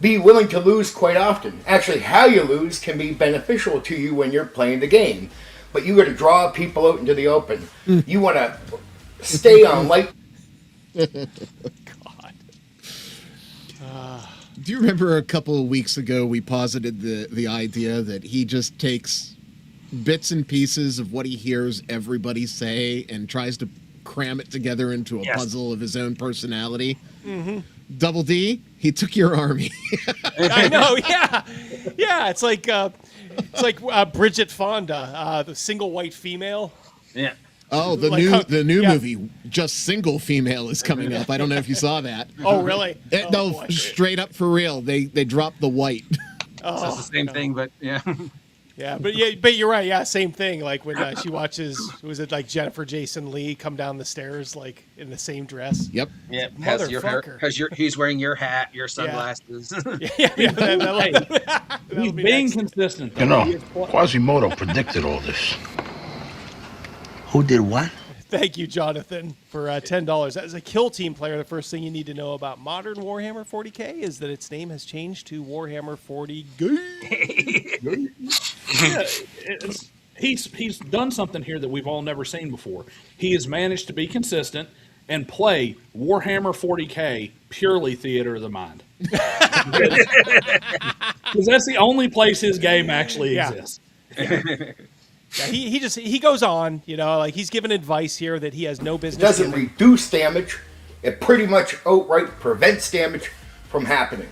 be willing to lose quite often. Actually, how you lose can be beneficial to you when you're playing the game. But you gotta draw people out into the open. You wanna stay on light. God. Do you remember a couple of weeks ago we posited the idea that he just takes bits and pieces of what he hears everybody say and tries to cram it together into a puzzle of his own personality? Mm-hmm. Double D, he took your army. I know, yeah. Yeah, it's like Bridget Fonda, the single white female. Yeah. Oh, the new movie, Just Single Female, is coming up. I don't know if you saw that. Oh, really? No, straight up for real. They dropped the white. So it's the same thing, but yeah. Yeah, but you're right. Yeah, same thing. Like when she watches, was it like Jennifer Jason Leigh come down the stairs like in the same dress? Yep. Yeah, because he's wearing your hat, your sunglasses. He's being consistent. You know, Quasimodo predicted all this. Who did what? Thank you, Jonathan, for $10. As a Kill Team player, the first thing you need to know about modern Warhammer 40k is that its name has changed to Warhammer 40 Game. he's done something here that we've all never seen before. He has managed to be consistent and play Warhammer 40K purely theater of the mind. Because that's the only place his game actually exists. Yeah, he goes on, like he's giving advice here that he has no business. It doesn't reduce damage. It pretty much outright prevents damage from happening,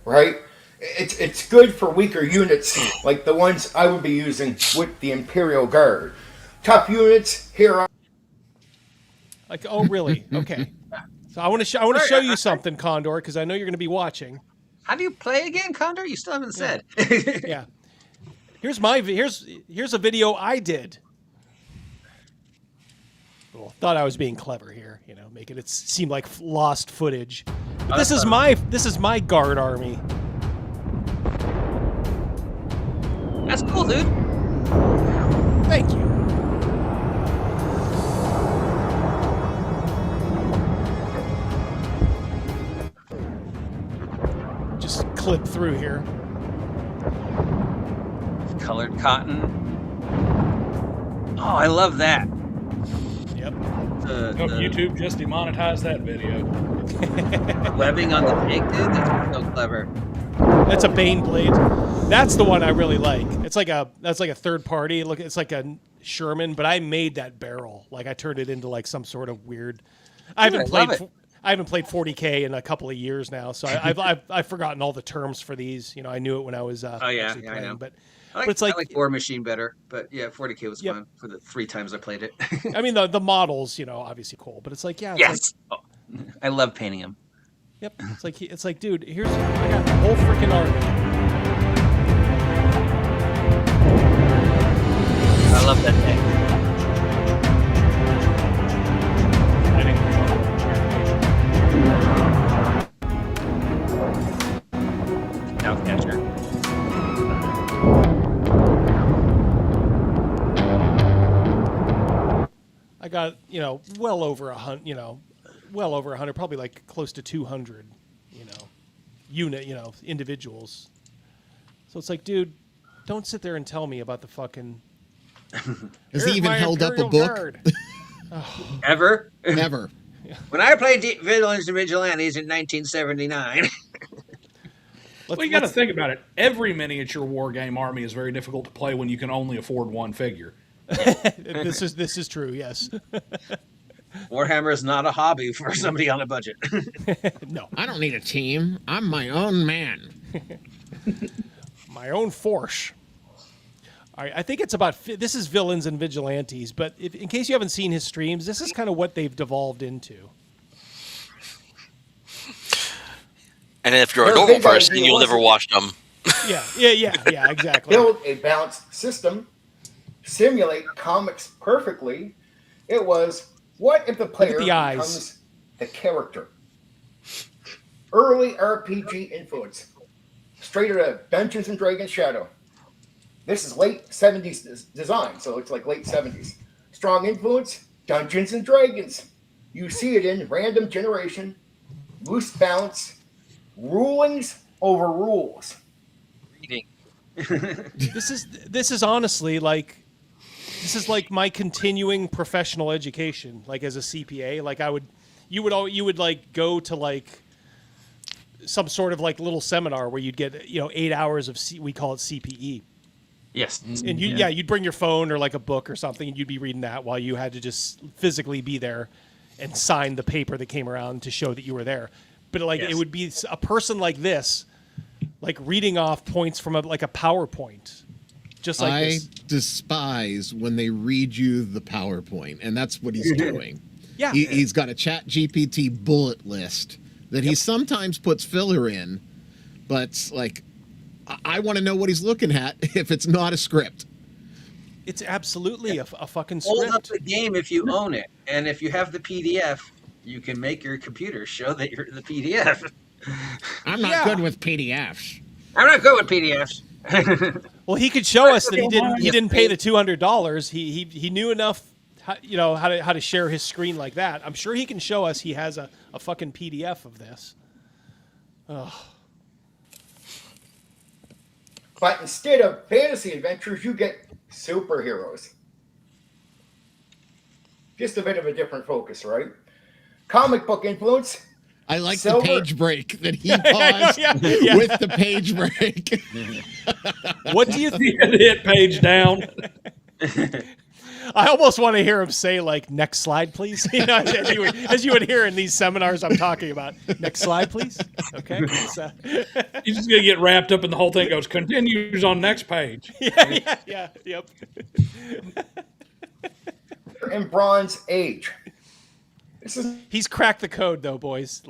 right? It's good for weaker units like the ones I would be using with the Imperial Guard. Tough units here. Like, oh really? Okay. So I want to show you something, Condor, because I know you're going to be watching. How do you play again, Condor? You still haven't said. Yeah. Here's a video I did. Well, thought I was being clever here, making it seem like lost footage. But this is my guard army. That's cool, dude. Thank you. Just clip through here. Colored cotton. Oh, I love that. Yep. YouTube just demonetized that video. Webbing on the tank, dude. That's so clever. That's a Bane blade. That's the one I really like. That's like a third party. Look, it's like a Sherman, but I made that barrel. Like I turned it into like some sort of weird. I haven't played 40K in a couple of years now, so I've forgotten all the terms for these. I knew it when I was actually playing, I know. But I like War Machine better, but yeah, 40K was fun for the 3 times I played it. I mean, the models, obviously cool, but it's like, yes, I love painting them. Yep, it's like, dude, I got the whole freaking army. I love that thing. Now catcher. I got, well over 100, probably like close to 200, individuals. So it's like, dude, don't sit there and tell me about the fucking. Has he even held up a book? Ever? Never. When I played Villains and Vigilantes in 1979. Well, you got to think about it. Every miniature war game army is very difficult to play when you can only afford one figure. This is true. Yes. Warhammer is not a hobby for somebody on a budget. No, I don't need a team. I'm my own man. My own force. All right, I think it's about. This is Villains and Vigilantes, but in case you haven't seen his streams, this is kind of what they've devolved into. And if you're a normal person, you'll never watch them. Yeah, exactly. Build a balanced system, simulate comics perfectly. It was, what if the player becomes the character? Early RPG influence. Straight out of Dungeons and Dragons Shadow. This is late 70s design, so it's like late 70s. Strong influence, Dungeons and Dragons. You see it in random generation, loose balance, rulings over rules. Reading. This is honestly like, this is like my continuing professional education, like as a CPA. Like you would like go to like some sort of like little seminar where you'd get 8 hours of we call it CPE. Yes. And you'd bring your phone or like a book or something, and you'd be reading that while you had to just physically be there and sign the paper that came around to show that you were there. But like it would be a person like this, like reading off points from a PowerPoint, just like this. I despise when they read you the PowerPoint, and that's what he's doing. Yeah, he's got a Chat GPT bullet list that he sometimes puts filler in, but like, I want to know what he's looking at if it's not a script. It's absolutely a fucking script. Hold up the game if you own it, and if you have the PDF, you can make your computer show that you're the PDF. I'm not good with PDFs. I'm not good with PDFs. Well, he could show us that he didn't pay the $200. He knew enough, how to share his screen like that. I'm sure he can show us he has a fucking PDF of this. Ugh. But instead of fantasy adventures, you get superheroes. Just a bit of a different focus, right? Comic book influence. I like Silver. the page break that he paused with the page break. What do you think? Hit page down. I almost want to hear him say, like, next slide, please. You know, as you would hear in these seminars I'm talking about. Next slide, please. Okay. He's just going to get wrapped up and the whole thing goes, continues on next page. Yeah, yep. In Bronze Age. He's cracked the code, though, boys.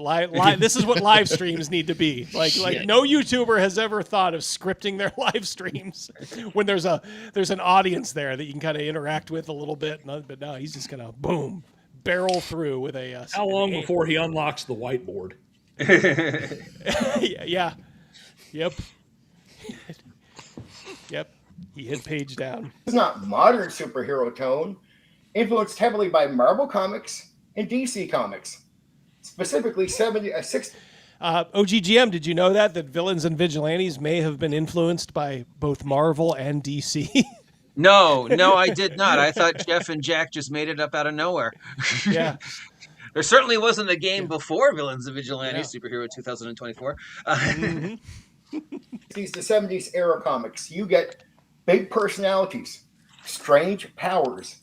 This is what live streams need to be. Like no YouTuber has ever thought of scripting their live streams when there's an audience there that you can kind of interact with a little bit. But no, he's just gonna boom barrel through with a. How long before he unlocks the whiteboard? Yeah. Yep. Yep. He hit page down. It's not modern superhero tone, influenced heavily by Marvel Comics and DC Comics, specifically 60. OGGM, did you know that Villains and Vigilantes may have been influenced by both Marvel and DC? No, I did not. I thought Jeff and Jack just made it up out of nowhere. Yeah. There certainly wasn't a game before Villains and Vigilantes, Superhero 2024. These the 70s era comics. You get big personalities, strange powers,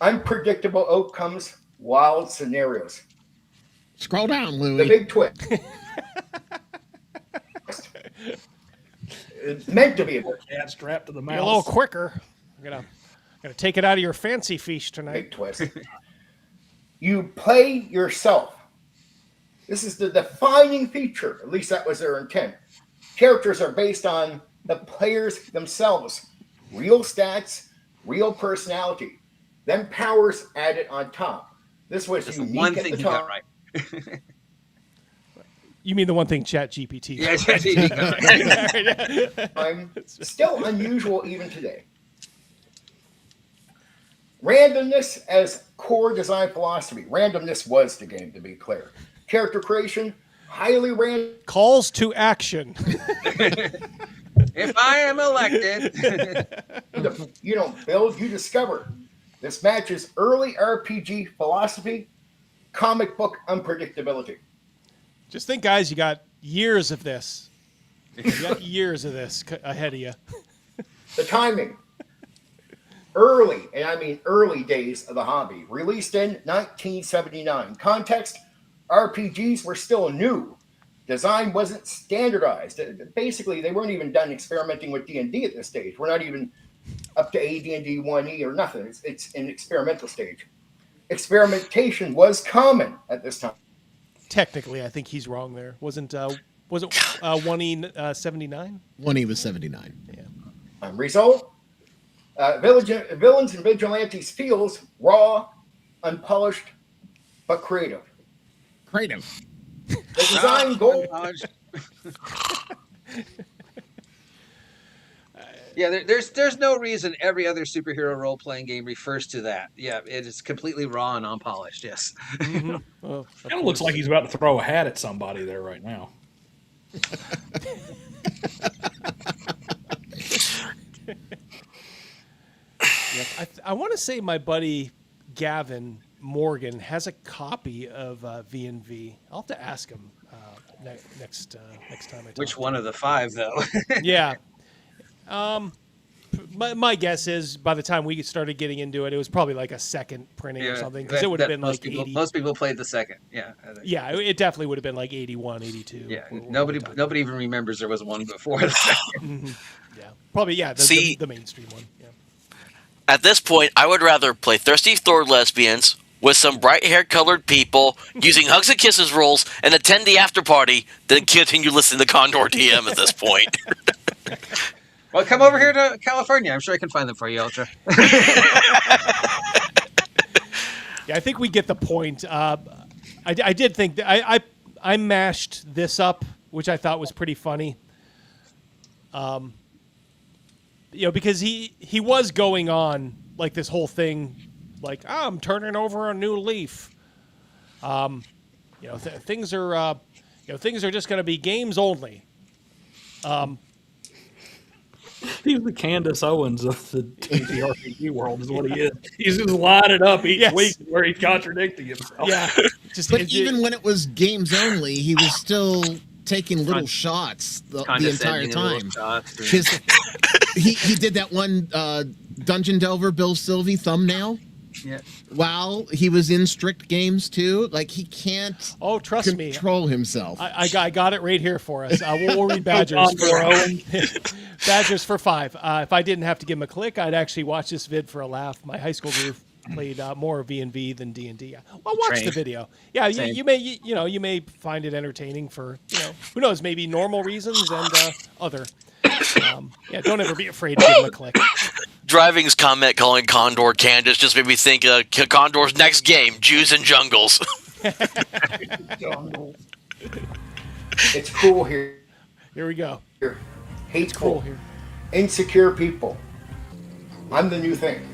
unpredictable outcomes, wild scenarios. Scroll down, Louie. The big twist. It's meant to be a cat strapped to the mouse. Be a little quicker. I'm gonna take it out of your fancy feast tonight. Big twist. You play yourself. This is the defining feature. At least that was their intent. Characters are based on the players themselves. Real stats, real personality. Then powers added on top. This was That's unique the one at thing the he time. got right. You mean the one thing ChatGPT? Yeah, ChatGPT got right. I'm still unusual even today. Randomness as core design philosophy. Randomness was the game, to be clear. Character creation, highly random. Calls to action. If I am elected. You don't build, you discover. This matches early RPG philosophy, comic book unpredictability. Just think, guys, you got years of this. You got years of this ahead of you. The timing. Early, and I mean early days of the hobby. Released in 1979. Context, RPGs were still new. Design wasn't standardized. Basically, they weren't even done experimenting with D&D at this stage. We're not even up to AD&D 1E or nothing. It's in experimental stage. Experimentation was common at this time. Technically, I think he's wrong there. Wasn't 1E 79? 1E was 79. Yeah. Result, Villains and Vigilantes feels raw, unpolished, but creative. Creative. The design goal. Yeah, there's no reason every other superhero role-playing game refers to that. Yeah, it is completely raw and unpolished, yes. Mm-hmm. Well, kind of looks like he's about to throw a hat at somebody there right now. Yep. I want to say my buddy Gavin Morgan has a copy of V&V. I'll have to ask him next time I talk. Which one of the five, though? Yeah. My guess is by the time we started getting into it was probably like a second printing or something, because it would have been like 80. Most people played the second. Yeah. Yeah, it definitely would have been like 81, 82. Yeah. Nobody even remembers there was one before the second. Mm-hmm. Yeah. Probably the mainstream one. Yeah. At this point, I would rather play Thirsty Thor lesbians with some bright-haired colored people using hugs and kisses rules and attend the after party than continue listening to Condor DM at this point. Well, come over here to California. I'm sure I can find them for you, Ultra. Yeah, I think we get the point. I did think that I mashed this up, which I thought was pretty funny. Because he was going on like this whole thing, like I'm turning over a new leaf. Things are things are just going to be games only. He's the Candace Owens of the TTRPG world, is what he is. He's just lining up each week where he's contradicting himself. Yeah. But even when it was games only, he was still taking little shots the entire time. He did that one Dungeon Delver Bill Sylvie thumbnail. Yeah. Wow, he was in strict games too. Like he can't. Oh, trust me, control himself. I got it right here for us. We'll read Badgers for Badgers for 5. If I didn't have to give him a click, I'd actually watch this vid for a laugh. My high school group played more V&V than D&D. Well, watch the video. Yeah, you may find it entertaining for who knows, maybe normal reasons and other. Don't ever be afraid to give him a click. Driving's comment calling Condor Candace just made me think of Condor's next game, Jews and Jungles. It's cool here. Here we go. Here. Hateful. Cool here. Insecure people. I'm the new thing.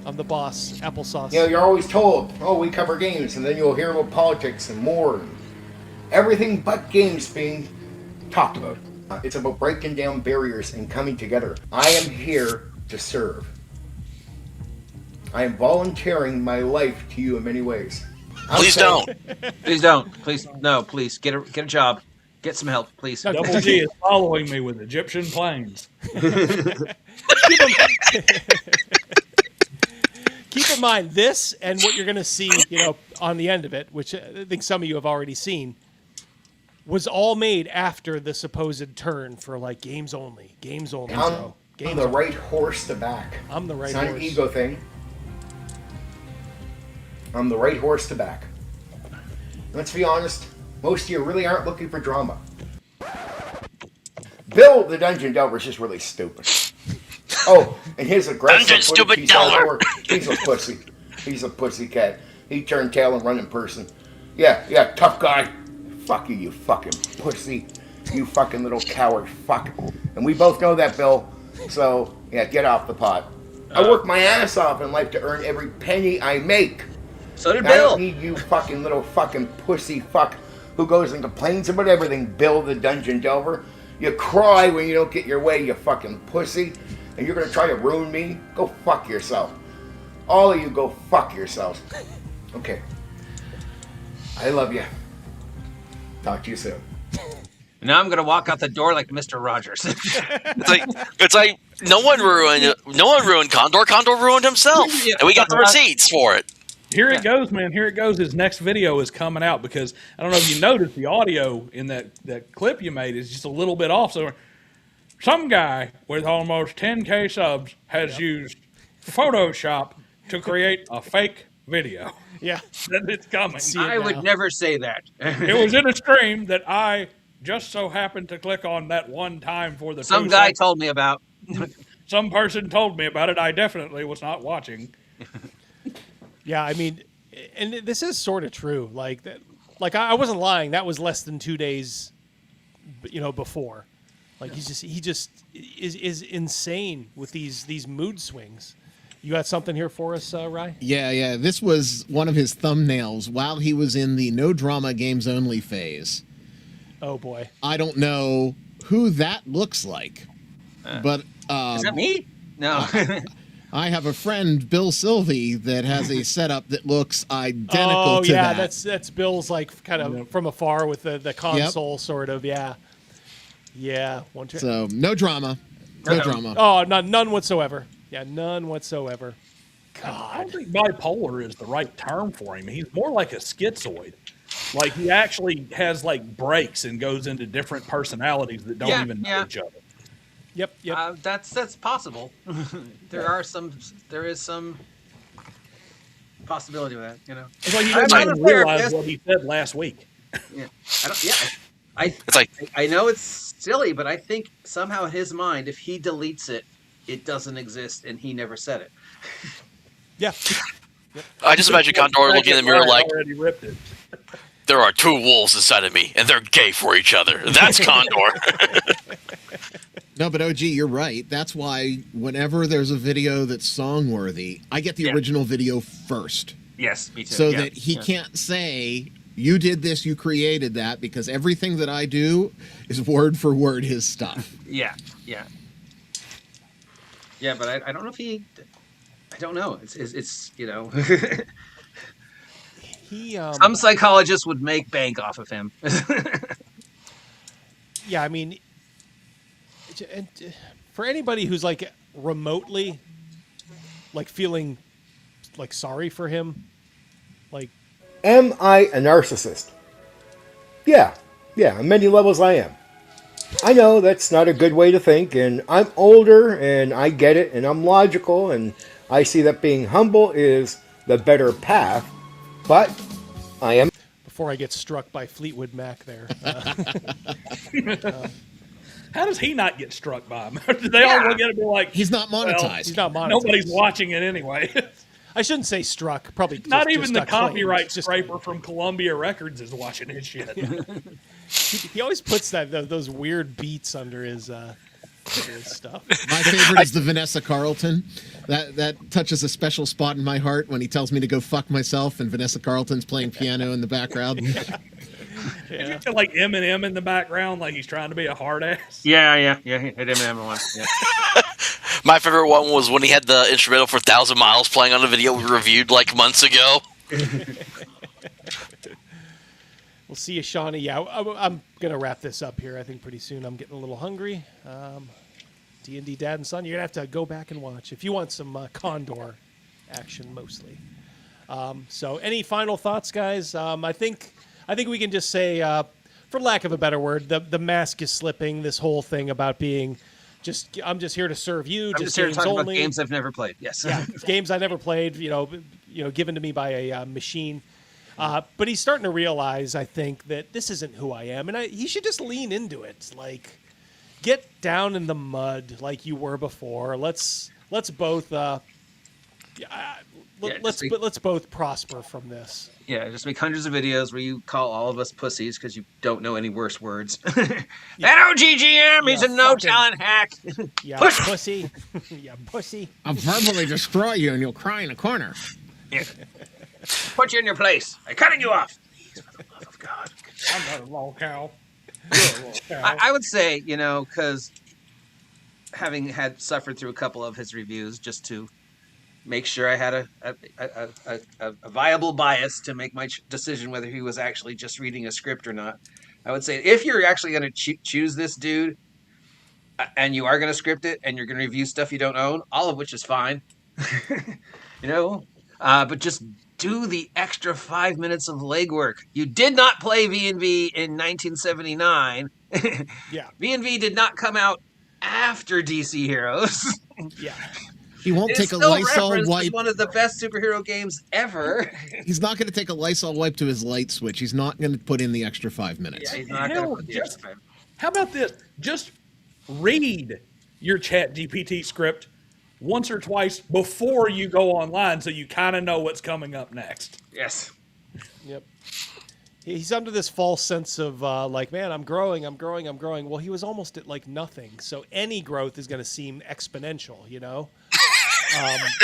I'm the boss. Applesauce. You know, you're always told, oh, we cover games, and then you'll hear about politics and more. And everything but games being talked about. It's about breaking down barriers and coming together. I am here to serve. I am volunteering my life to you in many ways. Please don't. Please don't. Please, no, please. Get a job. Get some help, please. Double G is following me with Egyptian planes. Keep in mind this and what you're going to see, on the end of it, which I think some of you have already seen, was all made after the supposed turn for like games only. Games only. I'm the right horse to back. I'm the right horse. horse. It's not an ego thing. I'm the right horse to back. Let's be honest, most of you really aren't looking for drama. Bill the Dungeon Delver is just really stupid. Oh, and his aggressive Dungeon stupid Delver. He's a pussy. He's a pussycat. He turned tail and run in person. Yeah, tough guy. Fuck you, you fucking pussy. You fucking little coward fuck. And we both know that, Bill. So, yeah, get off the pot. I work my ass off in life to earn every penny I make. So did I Bill. don't need you fucking little fucking pussy fuck who goes and complains about everything, Bill the Dungeon Delver. You cry when you don't get your way, you fucking pussy. And you're gonna try to ruin me? Go fuck yourself. All of you go fuck yourselves. Okay. I love you. Talk to you soon. Now I'm gonna walk out the door like Mr. Rogers. It's like no one ruined Condor. Condor ruined himself, and we got the receipts for it. Here it goes, man. Here it goes. His next video is coming out because I don't know if you noticed the audio in that clip you made is just a little bit off. So some guy with almost 10K subs has used Photoshop to create a fake video. Yeah, that it's coming. I would never say that. It was in a stream that I just so happened to click on that one time for the. Some guy told me about. Some person told me about it. I definitely was not watching. Yeah, I mean, and this is sort of true. Like that, like I wasn't lying. That was less than 2 days, before. Like he just is insane with these mood swings. You got something here for us, Rye? Yeah. This was one of his thumbnails while he was in the no drama games only phase. Oh boy. I don't know who that looks like, but is that me? No. I have a friend, Bill Sylvie, that has a setup that looks identical to that. That's Bill's like kind of from afar with the console sort of, yeah. So no drama. No drama. Oh, none whatsoever. Yeah, none whatsoever. God. I don't think bipolar is the right term for him. He's more like a schizoid. Like he actually has like breaks and goes into different personalities that don't even know each other. Yep. That's possible. There is some possibility with that, It's like you don't even realize what he said last week. Yeah, I know it's silly, but I think somehow in his mind, if he deletes it, it doesn't exist, and he never said it. Yeah. I just imagine Condor looking in the mirror like, already ripped it. There are two wolves inside of me, and they're gay for each other. That's Condor. No, but OG, you're right. That's why whenever there's a video that's song-worthy, I get the original video first. Yes, me too. So that he can't say, you did this, you created that, because everything that I do is word for word his stuff. Yeah. Yeah, but I don't know if he. I don't know. It's you know. He Some psychologists would make bank off of him. Yeah, I mean, and for anybody who's like remotely like feeling like sorry for him, like, Am I a narcissist? Yeah, on many levels I am. I know that's not a good way to think, and I'm older, and I get it, and I'm logical, and I see that being humble is the better path, but I am... Before I get struck by Fleetwood Mac there. How does he not get struck by him? They all look at him and be like, he's not monetized. Well, He's not monetized. Nobody's watching it anyway. I shouldn't say struck. Probably not just even the got claimed. copyright scraper from Columbia Records is watching his shit. He always puts those weird beats under his stuff. My favorite is the Vanessa Carlton. That touches a special spot in my heart when he tells me to go fuck myself, and Vanessa Carlton's playing piano in the background. Yeah. You like Eminem in the background, like he's trying to be a hard ass. Yeah. Hit Eminem one. Yeah. My favorite one was when he had the instrumental for 1,000 Miles playing on a video we reviewed like months ago. We'll see you, Shawnee. Yeah, I'm going to wrap this up here. I think pretty soon. I'm getting a little hungry. D&D Dad and Son, you're going to have to go back and watch if you want some Condor action mostly. So any final thoughts, guys? I think we can just say, for lack of a better word, the mask is slipping. This whole thing about being I'm just here to serve you. I'm just here to talk about games I've never played. Yes. Yeah, games I never played. Given to me by a machine. But he's starting to realize, I think, that this isn't who I am, and he should just lean into it. Like, get down in the mud like you were before. Let's both let's both prosper from this. Yeah, just make hundreds of videos where you call all of us pussies because you don't know any worse words. That OGGM, he's a no-talent hack. Yeah, pussy. Yeah, pussy. I'll verbally destroy you and you'll cry in a corner. Yeah. Put you in your place. I'm cutting you off. Please, for the love of God. I'm not a lol cow. I would say, because having suffered through a couple of his reviews just to make sure I had a viable bias to make my decision whether he was actually just reading a script or not. I would say if you're actually going to choose this dude and you are going to script it and you're going to review stuff you don't own, all of which is fine, but just do the extra 5 minutes of legwork. You did not play V&V in 1979. Yeah. V&V did not come out after DC Heroes. Yeah. He won't take a Lysol wipe. One of the best superhero games ever. He's not going to take a Lysol wipe to his light switch. He's not going to put in the extra 5 minutes. Yeah, he's not going to put the extra 5 minutes. How about this? Just read your ChatGPT script once or twice before you go online so you kind of know what's coming up next. Yes. Yep. He's under this false sense of man, I'm growing. Well, he was almost at like nothing. So any growth is going to seem exponential,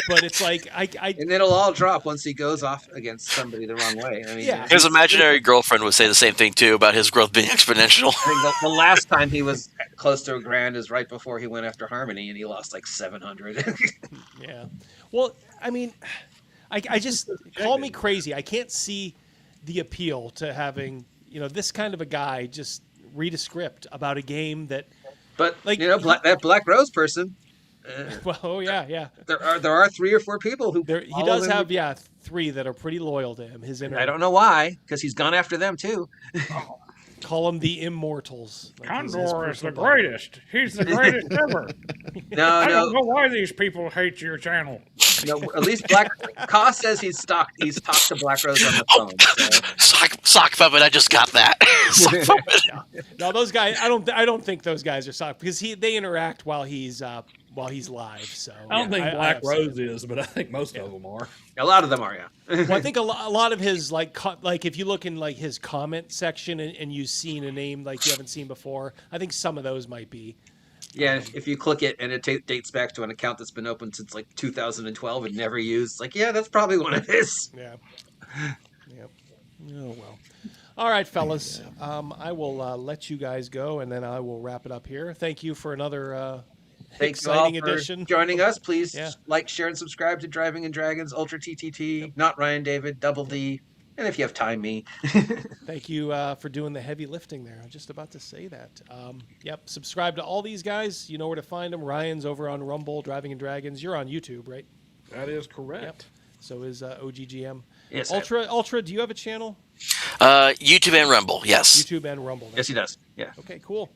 but it's like and it'll all drop once he goes off against somebody the wrong way. I mean, yeah. His imaginary girlfriend would say the same thing too about his growth being exponential. I think the last time he was close to $1,000 is right before he went after Harmony, and he lost like 700. Yeah. Well, I mean, I just call me crazy. I can't see the appeal to having this kind of a guy just read a script about a game that. But that Black Rose person. Well, yeah. There are 3 or 4 people who he does have 3 that are pretty loyal to him. I don't know why, because he's gone after them too. Call them the Immortals. Condor is the greatest. He's the greatest ever. I don't know why these people hate your channel. No, at least Koss says he's talked to Black Rose on the phone. So. Sock puppet, I just got that. Sock puppet. No, those guys. I don't think those guys are sock because they interact while he's live. So I don't think Black Rose is, but I think most of them are. A lot of them are, yeah. Well, I think a lot of his like if you look in like his comment section and you've seen a name like you haven't seen before, I think some of those might be. Yeah, if you click it and it dates back to an account that's been open since like 2012 and never used, that's probably one of his. Yeah. Yep. Oh well. All right, fellas. I will let you guys go, and then I will wrap it up here. Thank you for another Thank you all exciting for edition. joining us. Please Yeah. like, share, and subscribe to Driving and Dragons Ultra TTT. Not Ryan David, Double D, and if you have time, me. Thank you for doing the heavy lifting there. I was just about to say that. Yep, subscribe to all these guys. You know where to find them. Ryan's over on Rumble, Driving and Dragons. You're on YouTube, right? That is correct. Yep. So is OGGM. Yes. Ultra, do you have a channel? YouTube and Rumble, yes. YouTube and Rumble. Yes, he does. Yeah. Okay, cool.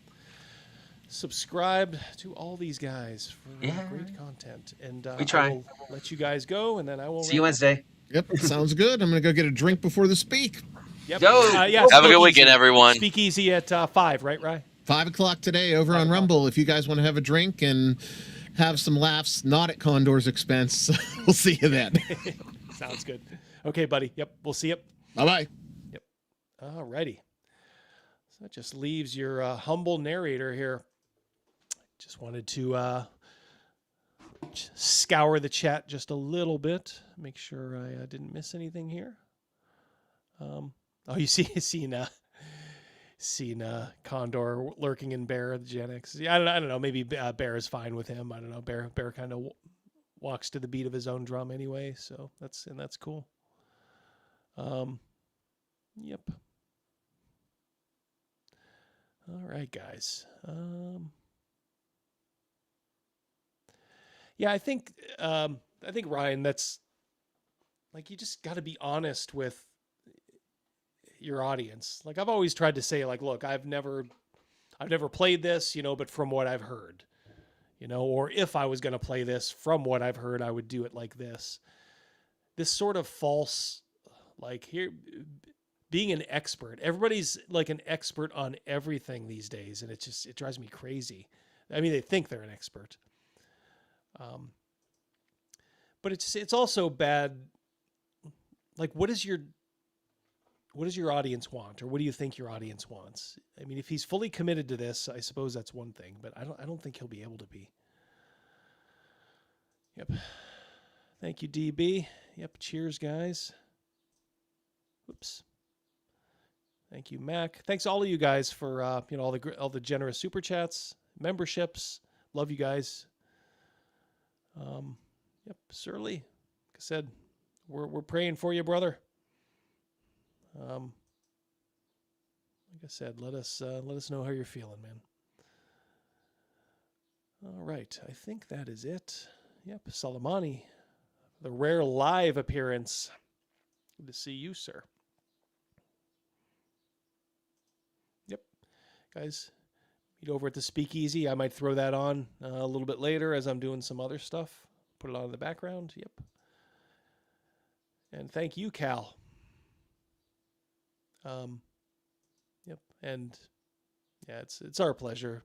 Subscribe to all these guys for great content. And We try. I will let you guys go, and then I will See you Wednesday. Yep, sounds good. I'm going to go get a drink before the speak. Yep. Yo. Have a good weekend, everyone. Speakeasy at 5, right, Rye? 5 o'clock today over on Rumble. If you guys want to have a drink and have some laughs, not at Condor's expense, we'll see you then. Sounds good. Okay, buddy. Yep, we'll see you. Bye-bye. Yep. All righty. So that just leaves your humble narrator here. Just wanted to scour the chat just a little bit, make sure I didn't miss anything here. Oh, you seen Condor lurking in Bear, the Gen X. Yeah, I don't know. Maybe Bear is fine with him. I don't know. Bear kind of walks to the beat of his own drum anyway, so that's cool. Yep. All right, guys. Yeah, I think Ryan, that's like, you just got to be honest with your audience. Like, I've always tried to say, like, look, I've never played this, but from what I've heard, or if I was going to play this from what I've heard, I would do it like this. This sort of false, like, here, being an expert. Everybody's like an expert on everything these days, and it drives me crazy. I mean, they think they're an expert. But it's also bad. Like, what does your audience want, or what do you think your audience wants? I mean, if he's fully committed to this, I suppose that's one thing, but I don't think he'll be able to be. Yep. Thank you, DB. Yep. Cheers, guys. Oops. Thank you, Mac. Thanks all of you guys for all the generous super chats, memberships. Love you guys. Yep, Surly. Like I said, we're praying for you, brother. Like I said, let us know how you're feeling, man. All right, I think that is it. Yep, Salamani, the rare live appearance. Good to see you, sir. Yep, guys, meet over at the Speakeasy. I might throw that on a little bit later as I'm doing some other stuff. Put it on in the background. Yep. And thank you, Cal. Yep. And yeah, it's our pleasure.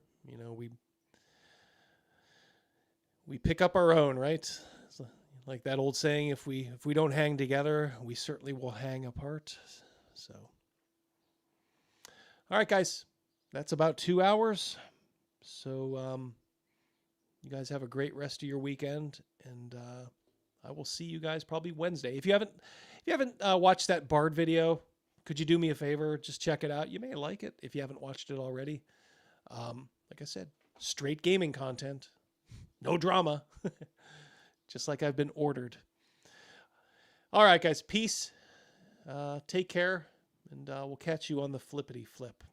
We pick up our own, right? It's like that old saying, if we don't hang together, we certainly will hang apart. So, all right, guys, that's about 2 hours. So, you guys have a great rest of your weekend, and I will see you guys probably Wednesday. If you haven't watched that Bard video, could you do me a favor? Just check it out. You may like it if you haven't watched it already. Like I said, straight gaming content, no drama, just like I've been ordered. All right, guys, peace. Take care, and we'll catch you on the flippity flip.